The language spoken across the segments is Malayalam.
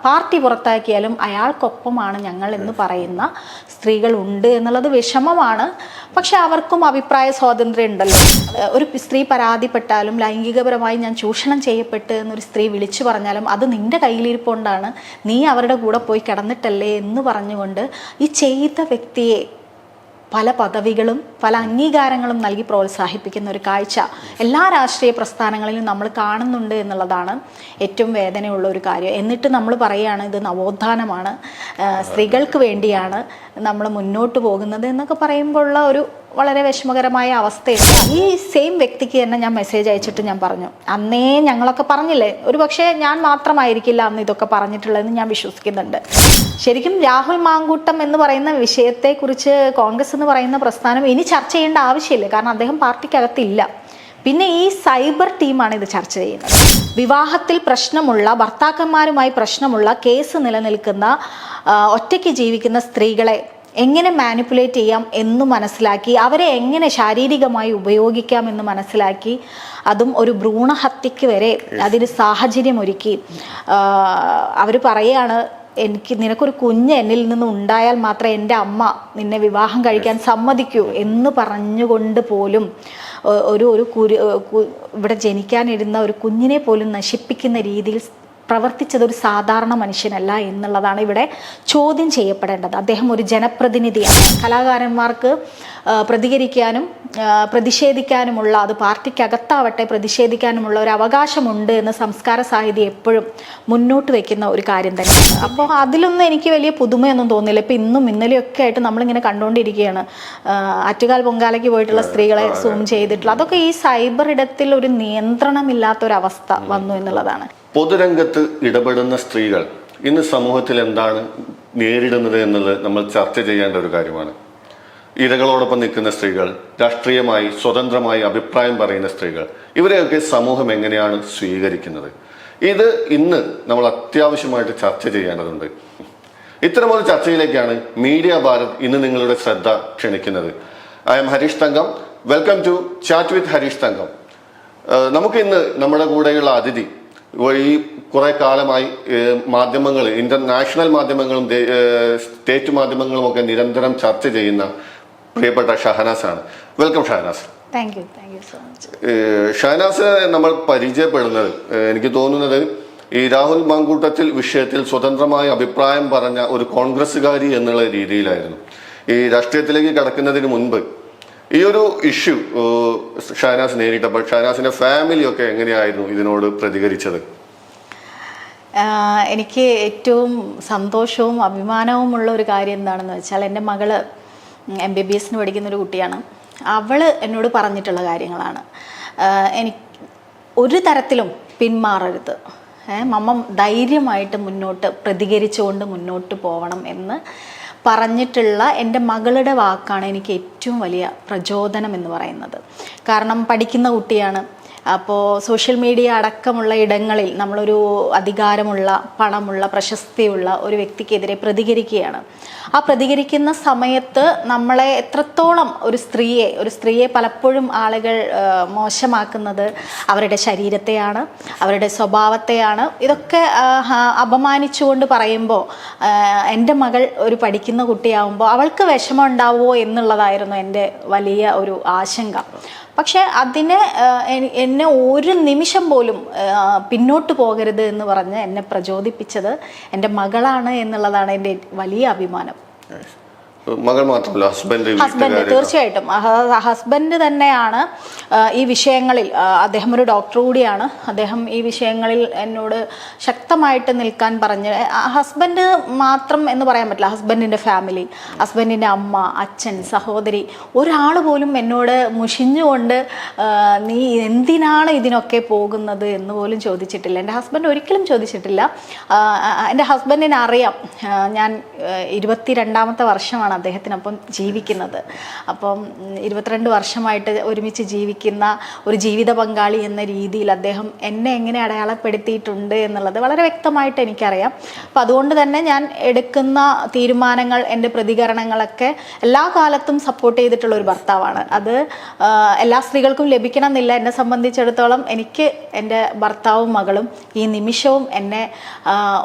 പാർട്ടി പുറത്താക്കിയാലും അയാൾക്കൊപ്പമാണ് ഞങ്ങൾ എന്ന് പറയുന്ന സ്ത്രീകളുണ്ട് എന്നുള്ളത് വിഷമമാണ്. പക്ഷെ അവർക്കും അഭിപ്രായ സ്വാതന്ത്ര്യം ഉണ്ടല്ലോ. ഒരു സ്ത്രീ പരാതിപ്പെട്ടാലും ലൈംഗികപരമായി ഞാൻ ചൂഷണം ചെയ്യപ്പെട്ട് എന്നൊരു സ്ത്രീ വിളിച്ചു പറഞ്ഞാലും അത് നിന്റെ കയ്യിലിരിപ്പുകൊണ്ടാണ്, നീ അവരുടെ കൂടെ പോയി കിടന്നിട്ടല്ലേ എന്ന് പറഞ്ഞുകൊണ്ട് ഈ ചെയ്ത വ്യക്തിയെ പല പദവികളും പല അംഗീകാരങ്ങളും നൽകി പ്രോത്സാഹിപ്പിക്കുന്ന ഒരു കാഴ്ച എല്ലാ രാഷ്ട്രീയ പ്രസ്ഥാനങ്ങളിലും നമ്മൾ കാണുന്നുണ്ട് എന്നുള്ളതാണ് ഏറ്റവും വേദനയുള്ള ഒരു കാര്യം. എന്നിട്ട് നമ്മൾ പറയുകയാണ് ഇത് നവോത്ഥാനമാണ്, സ്ത്രീകൾക്ക് വേണ്ടിയാണ് നമ്മൾ മുന്നോട്ട് പോകുന്നത് എന്നൊക്കെ പറയുമ്പോഴുള്ള ഒരു വളരെ വിഷമകരമായ അവസ്ഥയുണ്ട്. ഈ സെയിം വ്യക്തിക്ക് തന്നെ ഞാൻ മെസ്സേജ് അയച്ചിട്ട് ഞാൻ പറഞ്ഞു, അന്നേ ഞങ്ങളൊക്കെ പറഞ്ഞില്ലേ, ഒരു പക്ഷേ ഞാൻ മാത്രമായിരിക്കില്ല അന്ന് ഇതൊക്കെ പറഞ്ഞിട്ടുള്ളതെന്ന് ഞാൻ വിശ്വസിക്കുന്നുണ്ട്. ശരിക്കും രാഹുൽ മാങ്കൂട്ടം എന്ന് പറയുന്ന വിഷയത്തെക്കുറിച്ച് കോൺഗ്രസ് എന്ന് പറയുന്ന പ്രസ്ഥാനം ഇനി ചർച്ച ചെയ്യേണ്ട ആവശ്യമില്ല. കാരണം അദ്ദേഹം പാർട്ടിക്കകത്തില്ല. പിന്നെ ഈ സൈബർ ടീമാണ് ഇത് ചർച്ച ചെയ്യുന്നത്. വിവാഹത്തിൽ പ്രശ്നമുള്ള, ഭർത്താക്കന്മാരുമായി പ്രശ്നമുള്ള, കേസ് നിലനിൽക്കുന്ന, ഒറ്റയ്ക്ക് ജീവിക്കുന്ന സ്ത്രീകളെ എങ്ങനെ മാനിപ്പുലേറ്റ് ചെയ്യാം എന്ന് മനസ്സിലാക്കി, അവരെ എങ്ങനെ ശാരീരികമായി ഉപയോഗിക്കാം എന്ന് മനസ്സിലാക്കി, അതും ഒരു ഭ്രൂണഹത്യക്ക് വരെ അതിന് സാഹചര്യമൊരുക്കി അവർ പറയുകയാണ്, നിനക്കൊരു കുഞ്ഞ് എന്നിൽ നിന്ന് ഉണ്ടായാൽ മാത്രമേ എൻ്റെ അമ്മ നിന്നെ വിവാഹം കഴിക്കാൻ സമ്മതിക്കൂ എന്ന് പറഞ്ഞുകൊണ്ട് പോലും ഇവിടെ ജനിക്കാനിരുന്ന ഒരു കുഞ്ഞിനെ പോലും നശിപ്പിക്കുന്ന രീതിയിൽ പ്രവർത്തിച്ചത് ഒരു സാധാരണ മനുഷ്യനല്ല എന്നുള്ളതാണ് ഇവിടെ ചോദ്യം ചെയ്യപ്പെടേണ്ടത്. അദ്ദേഹം ഒരു ജനപ്രതിനിധിയാണ്. കലാകാരന്മാർക്ക് പ്രതികരിക്കാനും പ്രതിഷേധിക്കാനുമുള്ള, അത് പാർട്ടിക്കകത്താവട്ടെ പ്രതിഷേധിക്കാനുമുള്ള ഒരു അവകാശമുണ്ട് എന്ന് സംസ്കാര സാഹിതി എപ്പോഴും മുന്നോട്ട് വെക്കുന്ന ഒരു കാര്യം തന്നെയാണ്. അപ്പോൾ അതിലൊന്നും എനിക്ക് വലിയ പുതുമയൊന്നും തോന്നില്ല. ഇപ്പം ഇന്നും ഇന്നലെയൊക്കെ ആയിട്ട് നമ്മളിങ്ങനെ കണ്ടുകൊണ്ടിരിക്കുകയാണ് ആറ്റുകാൽ പൊങ്കാലയ്ക്ക് പോയിട്ടുള്ള സ്ത്രീകളെ സൂം ചെയ്തിട്ടുള്ള, അതൊക്കെ ഈ സൈബർ ഇടത്തിൽ ഒരു നിയന്ത്രണമില്ലാത്തൊരവസ്ഥ വന്നു എന്നുള്ളതാണ്. പൊതുരംഗത്ത് ഇടപെടുന്ന സ്ത്രീകൾ ഇന്ന് സമൂഹത്തിൽ എന്താണ് നേരിടുന്നത് എന്നുള്ളത് നമ്മൾ ചർച്ച ചെയ്യേണ്ട ഒരു കാര്യമാണ്. ഇരകളോടൊപ്പം നിൽക്കുന്ന സ്ത്രീകൾ, രാഷ്ട്രീയമായി സ്വതന്ത്രമായി അഭിപ്രായം പറയുന്ന സ്ത്രീകൾ, ഇവരെയൊക്കെ സമൂഹം എങ്ങനെയാണ് സ്വീകരിക്കുന്നത്? ഇത് ഇന്ന് നമ്മൾ അത്യാവശ്യമായിട്ട് ചർച്ച ചെയ്യേണ്ടതുണ്ട്. ഇത്തരമൊരു ചർച്ചയിലേക്കാണ് മീഡിയ ഭാരത് ഇന്ന് നിങ്ങളുടെ ശ്രദ്ധ ക്ഷണിക്കുന്നത്. I am Harish Thankam. Welcome to chat with Harish Thankam. നമുക്ക് ഇന്ന് നമ്മുടെ കൂടെയുള്ള അതിഥി ഈ കുറെ കാലമായി മാധ്യമങ്ങൾ, ഇന്റർനാഷണൽ മാധ്യമങ്ങളും സ്റ്റേറ്റ് മാധ്യമങ്ങളും ഒക്കെ നിരന്തരം ചർച്ച ചെയ്യുന്ന പ്രിയപ്പെട്ട ഷഹനാസ് ആണ്. Welcome Shahnaz. Thank you so much. Shahnaz നമ്മൾ പരിചയപ്പെടുന്നത്, എനിക്ക് തോന്നുന്നത് ഈ രാഹുൽ മാങ്കൂട്ടത്തിൽ വിഷയത്തിൽ സ്വതന്ത്രമായ അഭിപ്രായം പറഞ്ഞ ഒരു കോൺഗ്രസ്സുകാരി എന്നുള്ള രീതിയിലായിരുന്നു. ഈ രാഷ്ട്രീയത്തിലേക്ക് കടക്കുന്നതിന് മുൻപ് ഈ ഒരു ഇഷ്യൂ ഷഹനാസ് നേരിട്ടപ്പോൾ ഷഹനാസിന്റെ ഫാമിലിയൊക്കെ എങ്ങനെയായിരുന്നു ഇതിനോട് പ്രതികരിച്ചത്? എനിക്ക് ഏറ്റവും സന്തോഷവും അഭിമാനവുമുള്ള ഒരു കാര്യം എന്താണെന്ന് വെച്ചാൽ, എൻ്റെ മകള് MBBS പഠിക്കുന്നൊരു കുട്ടിയാണ്. അവൾ എന്നോട് പറഞ്ഞിട്ടുള്ള കാര്യങ്ങളാണ്. എനിക്ക് ഒരു തരത്തിലും പിന്മാറരുത്, മമ്മ ധൈര്യമായിട്ട് മുന്നോട്ട് പ്രതികരിച്ചുകൊണ്ട് മുന്നോട്ട് പോകണം എന്ന് പറഞ്ഞിട്ടുള്ള എൻ്റെ മകളുടെ വാക്കാണ് എനിക്ക് ഏറ്റവും വലിയ പ്രചോദനം എന്ന് പറയുന്നത്. കാരണം പഠിക്കുന്ന കുട്ടിയാണ്. അപ്പോൾ സോഷ്യൽ മീഡിയ അടക്കമുള്ള ഇടങ്ങളിൽ നമ്മളൊരു അധികാരമുള്ള, പണമുള്ള, പ്രശസ്തിയുള്ള ഒരു വ്യക്തിക്കെതിരെ പ്രതികരിക്കുകയാണ്. ആ പ്രതികരിക്കുന്ന സമയത്ത് നമ്മളെ എത്രത്തോളം ഒരു സ്ത്രീയെ പലപ്പോഴും ആളുകൾ മോശമാക്കുന്നത് അവരുടെ ശരീരത്തെയാണ്, അവരുടെ സ്വഭാവത്തെയാണ്. ഇതൊക്കെ അപമാനിച്ചുകൊണ്ട് പറയുമ്പോൾ എൻ്റെ മകൾ ഒരു പഠിക്കുന്ന കുട്ടിയാവുമ്പോൾ അവൾക്ക് വിഷമം ഉണ്ടാവുമോ എന്നുള്ളതായിരുന്നു എൻ്റെ വലിയ ഒരു ആശങ്ക. പക്ഷെ എന്നെ ഒരു നിമിഷം പോലും പിന്നോട്ട് പോകരുത് എന്ന് പറഞ്ഞ് എന്നെ പ്രചോദിപ്പിച്ചത് എൻ്റെ മകളാണ് എന്നുള്ളതാണ് എൻ്റെ വലിയ അഭിമാനം. മകൾ മാത്രമല്ല, ഹസ്ബൻഡ് തീർച്ചയായിട്ടും ഹസ്ബൻഡ് തന്നെയാണ് ഈ വിഷയങ്ങളിൽ. അദ്ദേഹം ഒരു ഡോക്ടർ കൂടിയാണ്. അദ്ദേഹം ഈ വിഷയങ്ങളിൽ എന്നോട് ശക്തമായിട്ട് നിൽക്കാൻ പറഞ്ഞ്, ഹസ്ബൻഡ് മാത്രം എന്ന് പറയാൻ പറ്റില്ല, ഹസ്ബൻഡിൻ്റെ ഫാമിലി, ഹസ്ബൻഡിൻ്റെ അമ്മ, അച്ഛൻ, സഹോദരി, ഒരാൾ പോലും എന്നോട് മുഷിഞ്ഞുകൊണ്ട് നീ എന്തിനാണ് ഇതിനൊക്കെ പോകുന്നത് എന്ന് പോലും ചോദിച്ചിട്ടില്ല. എൻ്റെ ഹസ്ബൻഡ് ഒരിക്കലും ചോദിച്ചിട്ടില്ല. എൻ്റെ ഹസ്ബൻഡിനെ അറിയാം. ഞാൻ 22ാമത്തെ വർഷമാണ് അദ്ദേഹത്തിനൊപ്പം ജീവിക്കുന്നത്. അപ്പം 22 വർഷമായിട്ട് ഒരുമിച്ച് ജീവിക്കുന്ന ഒരു ജീവിത പങ്കാളി എന്ന രീതിയിൽ അദ്ദേഹം എന്നെ എങ്ങനെ അടയാളപ്പെടുത്തിയിട്ടുണ്ട് എന്നുള്ളത് വളരെ വ്യക്തമായിട്ട് എനിക്കറിയാം. അപ്പം അതുകൊണ്ട് തന്നെ ഞാൻ എടുക്കുന്ന തീരുമാനങ്ങൾ, എൻ്റെ പ്രതികരണങ്ങളൊക്കെ എല്ലാ കാലത്തും സപ്പോർട്ട് ചെയ്തിട്ടുള്ള ഒരു ഭർത്താവാണ്. അത് എല്ലാ സ്ത്രീകൾക്കും ലഭിക്കണം എന്നില്ല. എന്നെ സംബന്ധിച്ചിടത്തോളം എനിക്ക് എൻ്റെ ഭർത്താവും മകളും ഈ നിമിഷവും എന്നെ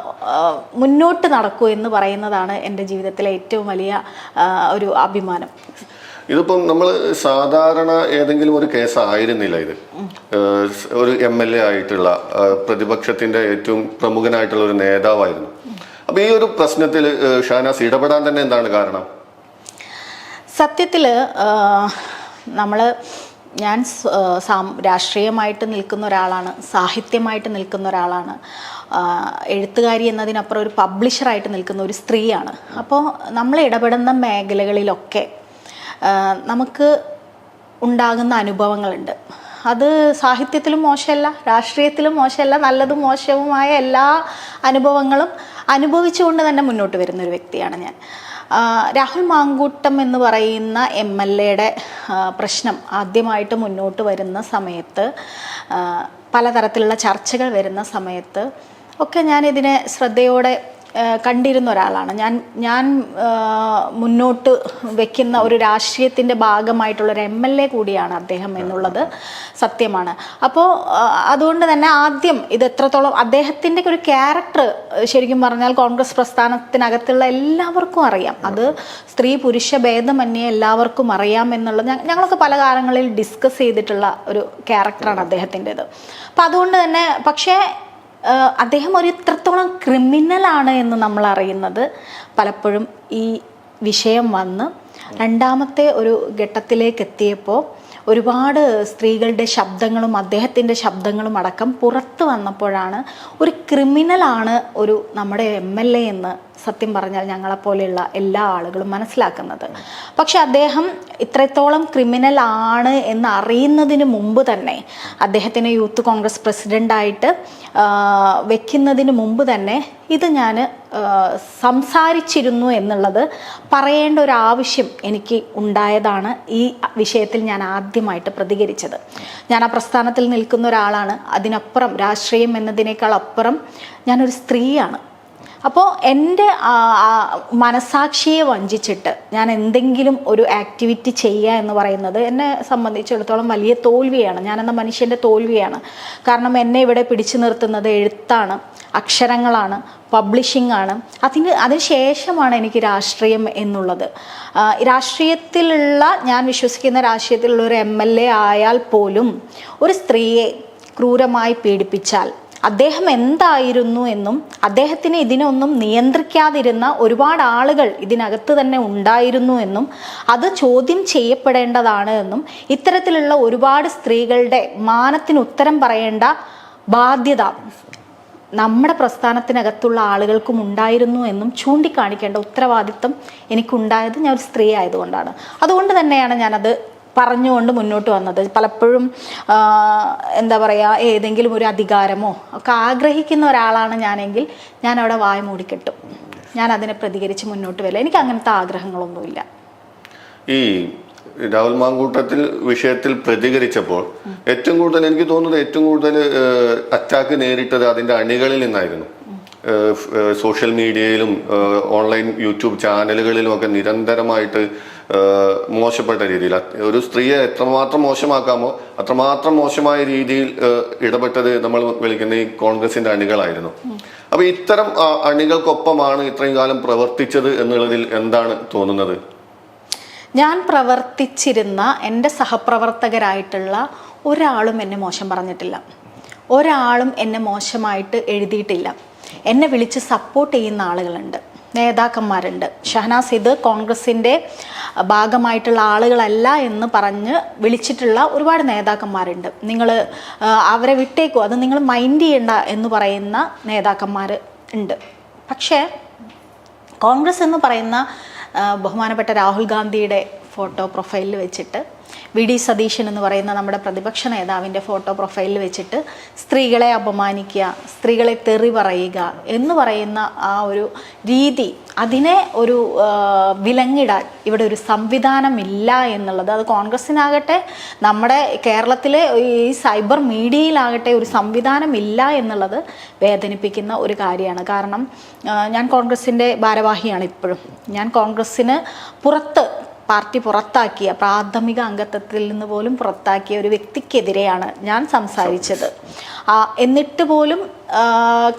മുന്നോട്ട് നടക്കൂ എന്ന് പറയുന്നതാണ് എൻ്റെ ജീവിതത്തിലെ ഏറ്റവും വലിയ ഒരു അഭിമാനം. ഇതിപ്പം നമ്മൾ സാധാരണ ഏതെങ്കിലും ഒരു കേസ് ആയിരുന്നില്ല ഇത്. ഒരു MLA ആയിട്ടുള്ള പ്രതിപക്ഷത്തിന്റെ ഏറ്റവും പ്രമുഖനായിട്ടുള്ള ഒരു നേതാവായിരുന്നു. അപ്പൊ ഈ ഒരു പ്രശ്നത്തിൽ ഷഹനാസ് ഇടപെടാൻ തന്നെ എന്താണ് കാരണം? സത്യത്തിൽ ഞാൻ രാഷ്ട്രീയമായിട്ട് നിൽക്കുന്ന ഒരാളാണ്, സാഹിത്യമായിട്ട് നിൽക്കുന്ന ഒരാളാണ്, എഴുത്തുകാരി എന്നതിനപ്പുറം ഒരു പബ്ലിഷറായിട്ട് നിൽക്കുന്ന ഒരു സ്ത്രീയാണ്. അപ്പോൾ നമ്മൾ ഇടപെടുന്ന മേഖലകളിലൊക്കെ നമുക്ക് ഉണ്ടാകുന്ന അനുഭവങ്ങളുണ്ട്. അത് സാഹിത്യത്തിലും മോശമല്ല, രാഷ്ട്രീയത്തിലും മോശമല്ല, നല്ലതും മോശവുമായ എല്ലാ അനുഭവങ്ങളും അനുഭവിച്ചുകൊണ്ട് തന്നെ മുന്നോട്ട് വരുന്നൊരു വ്യക്തിയാണ് ഞാൻ. രാഹുൽ മാങ്കൂട്ടം എന്ന് പറയുന്ന MLAയുടെ പ്രശ്നം ആദ്യമായിട്ട് മുന്നോട്ട് വരുന്ന സമയത്ത്, പലതരത്തിലുള്ള ചർച്ചകൾ വരുന്ന സമയത്ത് ഒക്കെ ഞാനിതിനെ ശ്രദ്ധയോടെ കണ്ടിരുന്ന ഒരാളാണ്. ഞാൻ മുന്നോട്ട് വെക്കുന്ന ഒരു രാഷ്ട്രീയത്തിൻ്റെ ഭാഗമായിട്ടുള്ളൊരു MLA കൂടിയാണ് അദ്ദേഹം എന്നുള്ളത് സത്യമാണ്. അപ്പോൾ അതുകൊണ്ട് തന്നെ ആദ്യം ഇത് എത്രത്തോളം അദ്ദേഹത്തിൻ്റെ ഒരു ക്യാരക്ടർ ശരിക്കും പറഞ്ഞാൽ കോൺഗ്രസ് പ്രസ്ഥാനത്തിനകത്തുള്ള എല്ലാവർക്കും അറിയാം. അത് സ്ത്രീ പുരുഷ ഭേദമന്യേ എല്ലാവർക്കും അറിയാം എന്നുള്ളത് ഞങ്ങളൊക്കെ പല കാലങ്ങളിൽ ഡിസ്കസ് ചെയ്തിട്ടുള്ള ഒരു ക്യാരക്ടറാണ് അദ്ദേഹത്തിൻ്റെത്. അപ്പം അതുകൊണ്ട് തന്നെ പക്ഷേ അദ്ദേഹം ഒരു ഇത്രത്തോളം ക്രിമിനലാണ് എന്ന് നമ്മൾ അറിയുന്നത് പലപ്പോഴും ഈ വിഷയം വന്ന് രണ്ടാമത്തെ ഒരു ഘട്ടത്തിലേക്ക് എത്തിയപ്പോൾ ഒരുപാട് സ്ത്രീകളുടെ ശബ്ദങ്ങളും അദ്ദേഹത്തിൻ്റെ ശബ്ദങ്ങളും അടക്കം പുറത്ത് വന്നപ്പോഴാണ് ഒരു ക്രിമിനലാണ് ഒരു നമ്മുടെ MLA എന്ന് സത്യം പറഞ്ഞാൽ ഞങ്ങളെപ്പോലെയുള്ള എല്ലാ ആളുകളും മനസ്സിലാക്കുന്നത്. പക്ഷെ അദ്ദേഹം ഇത്രത്തോളം ക്രിമിനൽ ആണ് എന്ന് അറിയുന്നതിന് മുമ്പ് തന്നെ, അദ്ദേഹത്തിനെ യൂത്ത് കോൺഗ്രസ് പ്രസിഡൻ്റായിട്ട് വെക്കുന്നതിന് മുമ്പ് തന്നെ ഇത് ഞാൻ സംസാരിച്ചിരുന്നു എന്നുള്ളത് പറയേണ്ട ഒരു ആവശ്യം എനിക്ക് ഉണ്ടായതാണ് ഈ വിഷയത്തിൽ ഞാൻ ആദ്യമായിട്ട് പ്രതികരിച്ചത്. ഞാൻ ആ പ്രസ്ഥാനത്തിൽ നിൽക്കുന്ന ഒരാളാണ്. അതിനപ്പുറം രാഷ്ട്രീയം എന്നതിനേക്കാൾ അപ്പുറം ഞാനൊരു സ്ത്രീയാണ്. അപ്പോൾ എൻ്റെ മനസാക്ഷിയെ വഞ്ചിച്ചിട്ട് ഞാൻ എന്തെങ്കിലും ഒരു ആക്ടിവിറ്റി ചെയ്യുക എന്ന് പറയുന്നത് എന്നെ സംബന്ധിച്ചിടത്തോളം വലിയ തോൽവിയാണ്. ഞാനെന്ന മനുഷ്യൻ്റെ തോൽവിയാണ്. കാരണം എന്നെ ഇവിടെ പിടിച്ചു നിർത്തുന്നത് എഴുത്താണ്, അക്ഷരങ്ങളാണ്, പബ്ലിഷിംഗ് ആണ്. അതിന് ശേഷമാണ് എനിക്ക് രാഷ്ട്രീയം എന്നുള്ളത്. രാഷ്ട്രീയത്തിലുള്ള, ഞാൻ വിശ്വസിക്കുന്ന രാഷ്ട്രീയത്തിലുള്ള ഒരു MLA ആയാൽ പോലും ഒരു സ്ത്രീയെ ക്രൂരമായി പീഡിപ്പിച്ചാൽ അദ്ദേഹം എന്തായിരുന്നു എന്നും അദ്ദേഹത്തിന് ഇതിനൊന്നും നിയന്ത്രിക്കാതിരുന്ന ഒരുപാട് ആളുകൾ ഇതിനകത്ത് തന്നെ ഉണ്ടായിരുന്നു എന്നും അത് ചോദ്യം ചെയ്യപ്പെടേണ്ടതാണ് എന്നും ഇത്തരത്തിലുള്ള ഒരുപാട് സ്ത്രീകളുടെ മാനത്തിന് ഉത്തരം പറയേണ്ട ബാധ്യത നമ്മുടെ പ്രസ്ഥാനത്തിനകത്തുള്ള ആളുകൾക്കും ഉണ്ടായിരുന്നു എന്നും ചൂണ്ടിക്കാണിക്കേണ്ട ഉത്തരവാദിത്വം എനിക്കുണ്ടായത് ഞാൻ ഒരു സ്ത്രീ ആയതുകൊണ്ടാണ്. അതുകൊണ്ട് തന്നെയാണ് ഞാനത് പറഞ്ഞുകൊണ്ട് മുന്നോട്ട് വന്നത്. പലപ്പോഴും എന്താ പറയുക, ഏതെങ്കിലും ഒരു അധികാരമോ ഒക്കെ ആഗ്രഹിക്കുന്ന ഒരാളാണ് ഞാനെങ്കിൽ ഞാൻ അവിടെ വായ മൂടിക്കെട്ടും. ഞാൻ അതിനെ പ്രതികരിച്ച് മുന്നോട്ട് വരില്ല. എനിക്ക് അങ്ങനത്തെ ആഗ്രഹങ്ങളൊന്നുമില്ല. ഈ രാഹുൽ മാങ്കൂട്ടത്തിൽ വിഷയത്തിൽ പ്രതികരിച്ചപ്പോൾ ഏറ്റവും കൂടുതൽ എനിക്ക് തോന്നുന്നത് ഏറ്റവും കൂടുതൽ അറ്റാക്ക് നേരിട്ടത് അതിൻ്റെ അണികളിൽ നിന്നായിരുന്നു. സോഷ്യൽ മീഡിയയിലും ഓൺലൈൻ യൂട്യൂബ് ചാനലുകളിലും ഒക്കെ നിരന്തരമായിട്ട് മോശപ്പെട്ട രീതിയിൽ ഒരു സ്ത്രീയെ എത്രമാത്രം മോശമാക്കാമോ അത്രമാത്രം മോശമായ രീതിയിൽ ഇടപെട്ടത് നമ്മൾ വിളിക്കുന്ന ഈ കോൺഗ്രസിന്റെ അണികളായിരുന്നു. അപ്പൊ ഇത്തരം അണികൾക്കൊപ്പമാണ് ഇത്രയും കാലം പ്രവർത്തിച്ചത് എന്നുള്ളതിൽ എന്താണ് തോന്നുന്നത്? ഞാൻ പ്രവർത്തിച്ചിരുന്ന എൻ്റെ സഹപ്രവർത്തകരായിട്ടുള്ള ഒരാളും എന്നെ മോശം പറഞ്ഞിട്ടില്ല, ഒരാളും എന്നെ മോശമായിട്ട് എഴുതിയിട്ടില്ല. എന്നെ വിളിച്ച് സപ്പോർട്ട് ചെയ്യുന്ന ആളുകളുണ്ട്, നേതാക്കന്മാരുണ്ട്. ഷഹനാസ് ഇത് കോൺഗ്രസിൻ്റെ ഭാഗമായിട്ടുള്ള ആളുകളല്ല എന്ന് പറഞ്ഞ് വിളിച്ചിട്ടുള്ള ഒരുപാട് നേതാക്കന്മാരുണ്ട്. നിങ്ങൾ അവരെ വിട്ടേക്കോ, അത് നിങ്ങൾ മൈൻഡ് ചെയ്യണ്ട എന്ന് പറയുന്ന നേതാക്കന്മാർ ഉണ്ട്. പക്ഷേ കോൺഗ്രസ് എന്ന് പറയുന്ന ബഹുമാനപ്പെട്ട രാഹുൽ ഗാന്ധിയുടെ ഫോട്ടോ പ്രൊഫൈലിൽ വെച്ചിട്ട് വി ഡി സതീശൻ എന്ന് പറയുന്ന നമ്മുടെ പ്രതിപക്ഷ നേതാവിൻ്റെ ഫോട്ടോ പ്രൊഫൈലിൽ വെച്ചിട്ട് സ്ത്രീകളെ അപമാനിക്കുക, സ്ത്രീകളെ തെറി പറയുക എന്ന് പറയുന്ന ആ ഒരു രീതി, അതിനെ ഒരു വിലങ്ങിടാൻ ഇവിടെ ഒരു സംവിധാനമില്ല എന്നുള്ളത്, അത് കോൺഗ്രസ്സിനാകട്ടെ നമ്മുടെ കേരളത്തിലെ ഈ സൈബർ മീഡിയയിലാകട്ടെ ഒരു സംവിധാനമില്ല എന്നുള്ളത് വേദനിപ്പിക്കുന്ന ഒരു കാര്യമാണ്. കാരണം ഞാൻ കോൺഗ്രസിൻ്റെ ഭാരവാഹിയാണ് ഇപ്പോഴും. ഞാൻ കോൺഗ്രസ്സിന് പാർട്ടി പുറത്താക്കിയ, പ്രാഥമിക അംഗത്വത്തിൽ നിന്ന് പോലും പുറത്താക്കിയ ഒരു വ്യക്തിക്കെതിരെയാണ് ഞാൻ സംസാരിച്ചത്. എന്നിട്ട് പോലും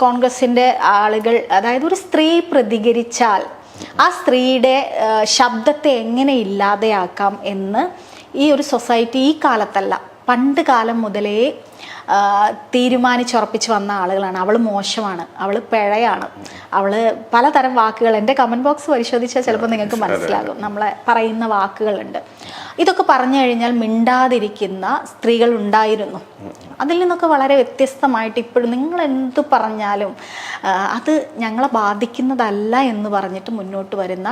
കോൺഗ്രസിൻ്റെ ആളുകൾ, അതായത് ഒരു സ്ത്രീ പ്രതികരിച്ചാൽ ആ സ്ത്രീയുടെ ശബ്ദത്തെ എങ്ങനെ ഇല്ലാതെയാക്കാം എന്ന് ഈ ഒരു സൊസൈറ്റി ഈ കാലത്തല്ല, പണ്ട് കാലം മുതലേ തീരുമാനിച്ചുറപ്പിച്ച് വന്ന ആളുകളാണ്. അവൾ മോശമാണ്, അവൾ പിഴയാണ്, അവൾ പലതരം വാക്കുകൾ, എൻ്റെ കമൻറ്റ് ബോക്സ് പരിശോധിച്ചാൽ ചിലപ്പോൾ നിങ്ങൾക്ക് മനസ്സിലാകും നമ്മളെ പറയുന്ന വാക്കുകളുണ്ട്. ഇതൊക്കെ പറഞ്ഞു കഴിഞ്ഞാൽ മിണ്ടാതിരിക്കുന്ന സ്ത്രീകൾ ഉണ്ടായിരുന്നു. അതിൽ നിന്നൊക്കെ വളരെ വ്യത്യസ്തമായിട്ട് ഇപ്പോഴും നിങ്ങൾ എന്ത് പറഞ്ഞാലും അത് ഞങ്ങളെ ബാധിക്കുന്നതല്ല എന്ന് പറഞ്ഞിട്ട് മുന്നോട്ട് വരുന്ന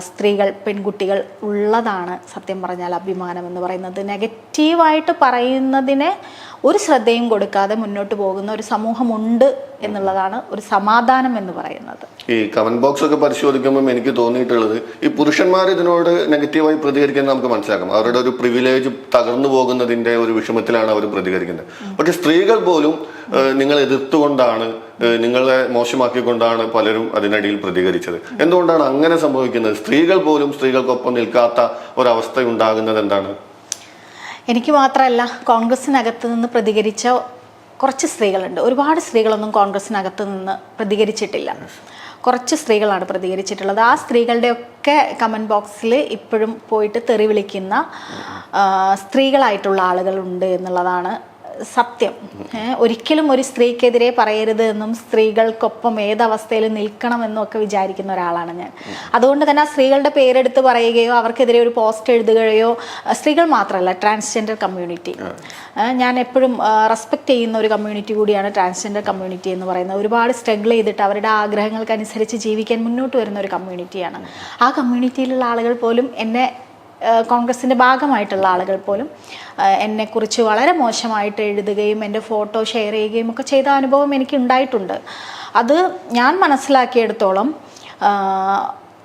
സ്ത്രീകൾ, പെൺകുട്ടികൾ ഉള്ളതാണ് സത്യം പറഞ്ഞാൽ അഭിമാനം എന്ന് പറയുന്നത്. നെഗറ്റീവായിട്ട് പറയുന്നതിനെ ഒരു ശ്രദ്ധയും കൊടുക്കാതെ മുന്നോട്ട് പോകുന്ന ഒരു സമൂഹമുണ്ട് എന്നുള്ളതാണ് ഒരു സമാധാനം എന്ന് പറയുന്നത്. ഈ കമന്റ് ബോക്സ് ഒക്കെ പരിശോധിക്കുമ്പോൾ എനിക്ക് തോന്നിയിട്ടുള്ളത്, ഈ പുരുഷന്മാർ ഇതിനോട് നെഗറ്റീവായി പ്രതികരിക്കുന്നത് നമുക്ക് മനസ്സിലാക്കാം. അവരുടെ ഒരു പ്രിവിലേജ് തകർന്നു പോകുന്നതിന്റെ ഒരു വിഷമത്തിലാണ് അവർ പ്രതികരിക്കുന്നത്. പക്ഷെ സ്ത്രീകൾ പോലും നിങ്ങൾ എതിർത്തുകൊണ്ടാണ്, നിങ്ങളെ മോശമാക്കിക്കൊണ്ടാണ് പലരും അതിനിടയിൽ പ്രതികരിച്ചത്. എന്തുകൊണ്ടാണ് അങ്ങനെ സംഭവിക്കുന്നത്? സ്ത്രീകൾ പോലും സ്ത്രീകൾക്കൊപ്പം നിൽക്കാത്ത ഒരവസ്ഥ ഉണ്ടാകുന്നത് എന്താണ്? എനിക്ക് മാത്രമല്ല, കോൺഗ്രസിനകത്ത് നിന്ന് പ്രതികരിച്ച കുറച്ച് സ്ത്രീകളുണ്ട്. ഒരുപാട് സ്ത്രീകളൊന്നും കോൺഗ്രസിനകത്ത് നിന്ന് പ്രതികരിച്ചിട്ടില്ല. കുറച്ച് സ്ത്രീകളാണ് പ്രതികരിച്ചിട്ടുള്ളത്. ആ സ്ത്രീകളുടെയൊക്കെ കമൻറ്റ് ബോക്സിൽ ഇപ്പോഴും പോയിട്ട് തെറി വിളിക്കുന്ന സ്ത്രീകളായിട്ടുള്ള ആളുകളുണ്ട് എന്നുള്ളതാണ് സത്യം. ഒരിക്കലും ഒരു സ്ത്രീക്കെതിരെ പറയരുത് എന്നും സ്ത്രീകൾക്കൊപ്പം ഏതവസ്ഥയിൽ നിൽക്കണമെന്നും ഒക്കെ വിചാരിക്കുന്ന ഒരാളാണ് ഞാൻ. അതുകൊണ്ട് തന്നെ ആ സ്ത്രീകളുടെ പേരെടുത്ത് പറയുകയോ അവർക്കെതിരെ ഒരു പോസ്റ്റ് എഴുതുകയോ, സ്ത്രീകൾ മാത്രമല്ല, ട്രാൻസ്ജെൻഡർ കമ്മ്യൂണിറ്റി, ഞാൻ എപ്പോഴും റെസ്പെക്റ്റ് ചെയ്യുന്ന ഒരു കമ്മ്യൂണിറ്റി കൂടിയാണ് ട്രാൻസ്ജെൻഡർ കമ്മ്യൂണിറ്റി എന്ന് പറയുന്നത്. ഒരുപാട് സ്ട്രഗിൾ ചെയ്തിട്ട് അവരുടെ ആഗ്രഹങ്ങൾക്കനുസരിച്ച് ജീവിക്കാൻ മുന്നോട്ട് വരുന്ന ഒരു കമ്മ്യൂണിറ്റിയാണ്. ആ കമ്മ്യൂണിറ്റിയിലുള്ള ആളുകൾ പോലും എന്നെ, കോൺഗ്രസിൻ്റെ ഭാഗമായിട്ടുള്ള ആളുകൾ പോലും എന്നെക്കുറിച്ച് വളരെ മോശമായിട്ട് എഴുതുകയും എൻ്റെ ഫോട്ടോ ഷെയർ ചെയ്യുകയും ഒക്കെ ചെയ്ത അനുഭവം എനിക്ക് ഉണ്ടായിട്ടുണ്ട്. അത് ഞാൻ മനസ്സിലാക്കിയെടുത്തോളം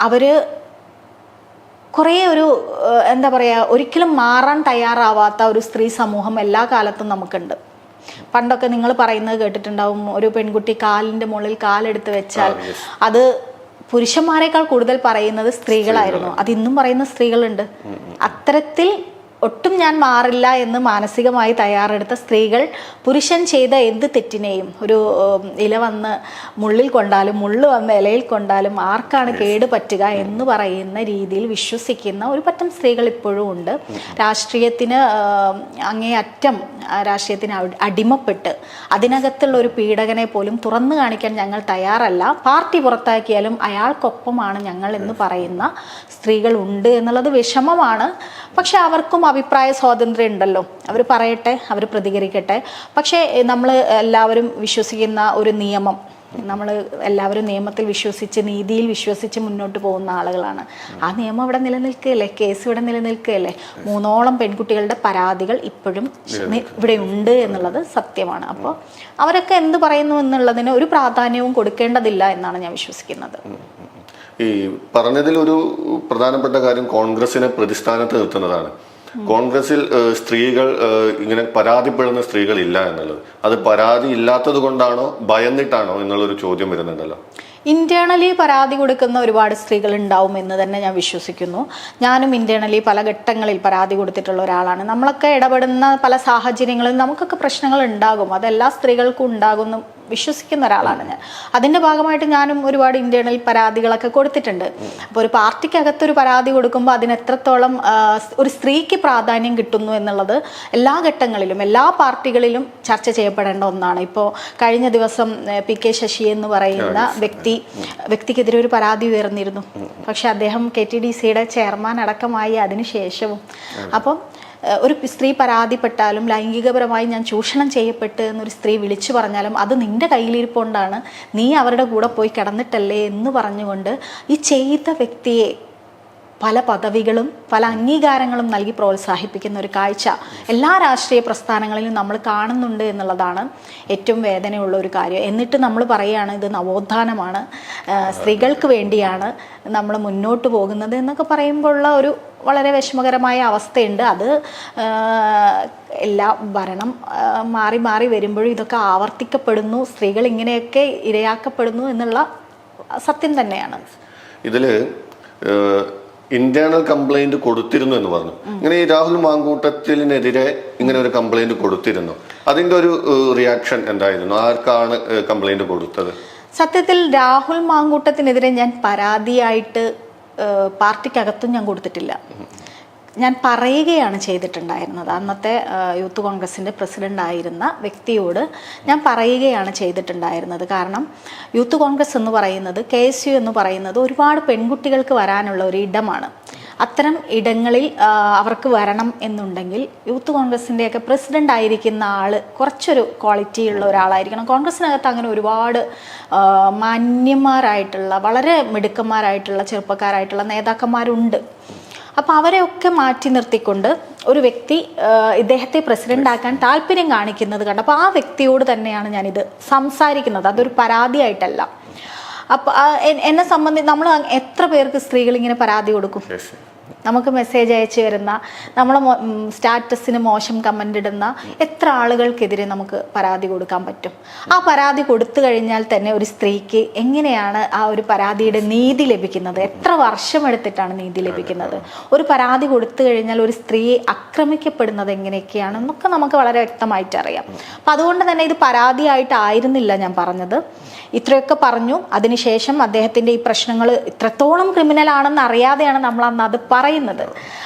അവർ കുറേ ഒരു എന്താ പറയുക, ഒരിക്കലും മാറാൻ തയ്യാറാവാത്ത ഒരു സ്ത്രീ സമൂഹം എല്ലാ കാലത്തും നമുക്കുണ്ട്. പണ്ടൊക്കെ നിങ്ങൾ പറയുന്നത് കേട്ടിട്ടുണ്ടാവും, ഒരു പെൺകുട്ടി കാലിൻ്റെ മുകളിൽ കാലെടുത്ത് വെച്ചാൽ അത് പുരുഷന്മാരെക്കാൾ കൂടുതൽ പറയുന്നത് സ്ത്രീകളായിരുന്നു. അത് ഇന്നും പറയുന്ന സ്ത്രീകളുണ്ട്. അത്തരത്തിൽ ഒട്ടും ഞാൻ മാറില്ല എന്ന് മാനസികമായി തയ്യാറെടുത്ത സ്ത്രീകൾ പുരുഷൻ ചെയ്ത എന്ത് തെറ്റിനെയും, ഒരു ഇല വന്ന് മുള്ളിൽ കൊണ്ടാലും മുള്ള് വന്ന് ഇലയിൽ കൊണ്ടാലും ആർക്കാണ് കേട് പറ്റുക എന്ന് പറയുന്ന രീതിയിൽ വിശ്വസിക്കുന്ന ഒരു പറ്റം സ്ത്രീകൾ ഇപ്പോഴും ഉണ്ട്. രാഷ്ട്രീയത്തിന് അങ്ങേയറ്റം രാഷ്ട്രീയത്തിന് അടിമപ്പെട്ട് അതിനകത്തുള്ള ഒരു പീഡകനെ പോലും തുറന്നു കാണിക്കാൻ ഞങ്ങൾ തയ്യാറല്ല, പാർട്ടി പുറത്താക്കിയാലും അയാൾക്കൊപ്പമാണ് ഞങ്ങൾ എന്ന് പറയുന്ന സ്ത്രീകൾ ഉണ്ട് എന്നുള്ളത് വിഷമമാണ്. പക്ഷെ അവർക്കും അഭിപ്രായ സ്വാതന്ത്ര്യം ഉണ്ടല്ലോ, അവർ പറയട്ടെ, അവർ പ്രതികരിക്കട്ടെ. പക്ഷേ നമ്മൾ എല്ലാവരും വിശ്വസിക്കുന്ന ഒരു നിയമം, നമ്മൾ എല്ലാവരും നിയമത്തിൽ വിശ്വസിച്ച്, നീതിയിൽ വിശ്വസിച്ച് മുന്നോട്ട് പോകുന്ന ആളുകളാണ്. ആ നിയമം ഇവിടെ നിലനിൽക്കുകയല്ലേ, കേസ് ഇവിടെ നിലനിൽക്കുകയല്ലേ. 3ഓളം പെൺകുട്ടികളുടെ പരാതികൾ ഇപ്പോഴും ഇവിടെ ഉണ്ട് എന്നുള്ളത് സത്യമാണ്. അപ്പോൾ അവരൊക്കെ എന്ത് പറയുന്നു എന്നുള്ളതിന് ഒരു പ്രാധാന്യവും കൊടുക്കേണ്ടതില്ല എന്നാണ് ഞാൻ വിശ്വസിക്കുന്നത്. ഈ പറഞ്ഞതിൽ ഒരു പ്രധാനപ്പെട്ട കാര്യം കോൺഗ്രസിനെ പ്രതിസ്ഥാനത്ത് നിർത്തുന്നതാണ്. കോൺഗ്രസിൽ സ്ത്രീകൾ ഇങ്ങനെ പരാതിപ്പെടുന്ന സ്ത്രീകൾ ഇല്ല എന്നുള്ളത്, അത് പരാതി ഇല്ലാത്തത് കൊണ്ടാണോ ഭയന്നിട്ടാണോ എന്നുള്ളൊരു ചോദ്യം വരുന്നുണ്ടല്ലോ. ഇന്റേണലി പരാതി കൊടുക്കുന്ന ഒരുപാട് സ്ത്രീകൾ ഉണ്ടാവും എന്ന് തന്നെ ഞാൻ വിശ്വസിക്കുന്നു. ഞാനും ഇന്റേണലി പല ഘട്ടങ്ങളിൽ പരാതി കൊടുത്തിട്ടുള്ള ഒരാളാണ്. നമ്മളൊക്കെ ഇടപെടുന്ന പല സാഹചര്യങ്ങളിൽ നമുക്കൊക്കെ പ്രശ്നങ്ങൾ ഉണ്ടാകും, അതെല്ലാ സ്ത്രീകൾക്കും ഉണ്ടാകുന്നു വിശ്വസിക്കുന്ന ഒരാളാണ് ഞാൻ. അതിൻ്റെ ഭാഗമായിട്ട് ഞാനും ഒരുപാട് ഇന്റേണൽ പരാതികളൊക്കെ കൊടുത്തിട്ടുണ്ട്. അപ്പോൾ ഒരു പാർട്ടിക്കകത്തൊരു പരാതി കൊടുക്കുമ്പോൾ അതിന് എത്രത്തോളം ഒരു സ്ത്രീക്ക് പ്രാധാന്യം കിട്ടുന്നു എന്നുള്ളത് എല്ലാ ഘട്ടങ്ങളിലും എല്ലാ പാർട്ടികളിലും ചർച്ച ചെയ്യപ്പെടേണ്ട ഒന്നാണ്. ഇപ്പോൾ കഴിഞ്ഞ ദിവസം PK ശശി എന്ന് പറയുന്ന വ്യക്തിക്കെതിരെ ഒരു പരാതി ഉയർന്നിരുന്നു. പക്ഷെ അദ്ദേഹം KTDCയുടെ ചെയർമാൻ അടക്കമായി അതിനുശേഷവും. അപ്പം ഒരു സ്ത്രീ പരാതിപ്പെട്ടാലും ലൈംഗികപരമായി ഞാൻ ചൂഷണം ചെയ്യപ്പെട്ട് എന്നൊരു സ്ത്രീ വിളിച്ചു പറഞ്ഞാലും അത് നിന്റെ കയ്യിലിരിപ്പുകൊണ്ടാണ്, നീ അവരുടെ കൂടെ പോയി കിടന്നിട്ടല്ലേ എന്ന് പറഞ്ഞുകൊണ്ട് ഈ ചെയ്ത വ്യക്തിയെ പല പദവികളും പല അംഗീകാരങ്ങളും നൽകി പ്രോത്സാഹിപ്പിക്കുന്ന ഒരു കാഴ്ച എല്ലാ രാഷ്ട്രീയ പ്രസ്ഥാനങ്ങളിലും നമ്മൾ കാണുന്നുണ്ട് എന്നുള്ളതാണ് ഏറ്റവും വേദനയുള്ള ഒരു കാര്യം. എന്നിട്ട് നമ്മൾ പറയുകയാണ് ഇത് നവോത്ഥാനമാണ്, സ്ത്രീകൾക്ക് വേണ്ടിയാണ് നമ്മൾ മുന്നോട്ട് പോകുന്നത് എന്നൊക്കെ പറയുമ്പോഴുള്ള ഒരു വളരെ വിഷമകരമായ അവസ്ഥയുണ്ട്. അത് എല്ലാ ഭരണം മാറി മാറി വരുമ്പോഴും ഇതൊക്കെ ആവർത്തിക്കപ്പെടുന്നു, സ്ത്രീകൾ ഇങ്ങനെയൊക്കെ ഇരയാക്കപ്പെടുന്നു എന്നുള്ള സത്യം തന്നെയാണ്. ഇതില് ഇന്റേണൽ കംപ്ലൈന്റ് കൊടുത്തിരുന്നു എന്ന് പറഞ്ഞു. ഇങ്ങനെ ഈ രാഹുൽ മാങ്കൂട്ടത്തിനെതിരെ ഇങ്ങനെ ഒരു കംപ്ലൈന്റ് കൊടുത്തിരുന്നു. അതിന്റെ ഒരു റിയാക്ഷൻ എന്തായിരുന്നു? ആർക്കാണ് കംപ്ലൈന്റ് കൊടുത്തത്? സത്യത്തിൽ രാഹുൽ മാങ്കൂട്ടത്തിനെതിരെ ഞാൻ പരാതിയായിട്ട് പാർട്ടിക്കകത്തും ഞാൻ കൊടുത്തിട്ടില്ല. ഞാൻ പറയുകയാണ് ചെയ്തിട്ടുണ്ടായിരുന്നത്. അന്നത്തെ യൂത്ത് കോൺഗ്രസിൻ്റെ പ്രസിഡന്റ് ആയിരുന്ന വ്യക്തിയോട് ഞാൻ പറയുകയാണ് ചെയ്തിട്ടുണ്ടായിരുന്നത്. കാരണം യൂത്ത് കോൺഗ്രസ് എന്ന് പറയുന്നത്, KSU എന്ന് പറയുന്നത് ഒരുപാട് പെൺകുട്ടികൾക്ക് വരാനുള്ള ഒരു ഇടമാണ്. അത്തരം ഇടങ്ങളിൽ അവർക്ക് വരണം എന്നുണ്ടെങ്കിൽ യൂത്ത് കോൺഗ്രസിൻ്റെയൊക്കെ പ്രസിഡന്റ് ആയിരിക്കുന്ന ആൾ കുറച്ചൊരു ക്വാളിറ്റി ഉള്ള ഒരാളായിരിക്കണം. കോൺഗ്രസിനകത്ത് അങ്ങനെ ഒരുപാട് മാന്യന്മാരായിട്ടുള്ള വളരെ മിടുക്കന്മാരായിട്ടുള്ള ചെറുപ്പക്കാരായിട്ടുള്ള നേതാക്കന്മാരുണ്ട്. അപ്പോൾ അവരെയൊക്കെ മാറ്റി നിർത്തിക്കൊണ്ട് ഒരു വ്യക്തി ഇദ്ദേഹത്തെ പ്രസിഡന്റ് ആക്കാൻ താല്പര്യം കാണിക്കുന്നത് കണ്ടപ്പോൾ ആ വ്യക്തിയോട് തന്നെയാണ് ഞാനിത് സംസാരിക്കുന്നത്. അതൊരു പരാതിയായിട്ടല്ല. അപ്പോൾ എന്നെ സംബന്ധിച്ച് നമ്മൾ എത്ര പേർക്ക് സ്ത്രീകൾ ഇങ്ങനെ പരാതി കൊടുക്കും? നമുക്ക് മെസ്സേജ് അയച്ചു വരുന്ന, നമ്മളെ സ്റ്റാറ്റസിന് മോശം കമൻ്റ് ഇടുന്ന എത്ര ആളുകൾക്കെതിരെ നമുക്ക് പരാതി കൊടുക്കാൻ പറ്റും? ആ പരാതി കൊടുത്തു കഴിഞ്ഞാൽ തന്നെ ഒരു സ്ത്രീക്ക് എങ്ങനെയാണ് ആ ഒരു പരാതിയുടെ നീതി ലഭിക്കുന്നത്? എത്ര വർഷമെടുത്തിട്ടാണ് നീതി ലഭിക്കുന്നത്? ഒരു പരാതി കൊടുത്തു കഴിഞ്ഞാൽ ഒരു സ്ത്രീയെ ആക്രമിക്കപ്പെടുന്നത് എങ്ങനെയൊക്കെയാണെന്നൊക്കെ നമുക്ക് വളരെ വ്യക്തമായിട്ട് അറിയാം. അപ്പം അതുകൊണ്ട് തന്നെ ഇത് പരാതിയായിട്ടായിരുന്നില്ല ഞാൻ പറഞ്ഞത്. ഇത്രയൊക്കെ പറഞ്ഞു. അതിനുശേഷം അദ്ദേഹത്തിൻ്റെ ഈ പ്രശ്നങ്ങൾ ഇത്രത്തോളം ക്രിമിനലാണെന്ന് അറിയാതെയാണ് നമ്മൾ അന്ന് അത് പറയുന്നത്.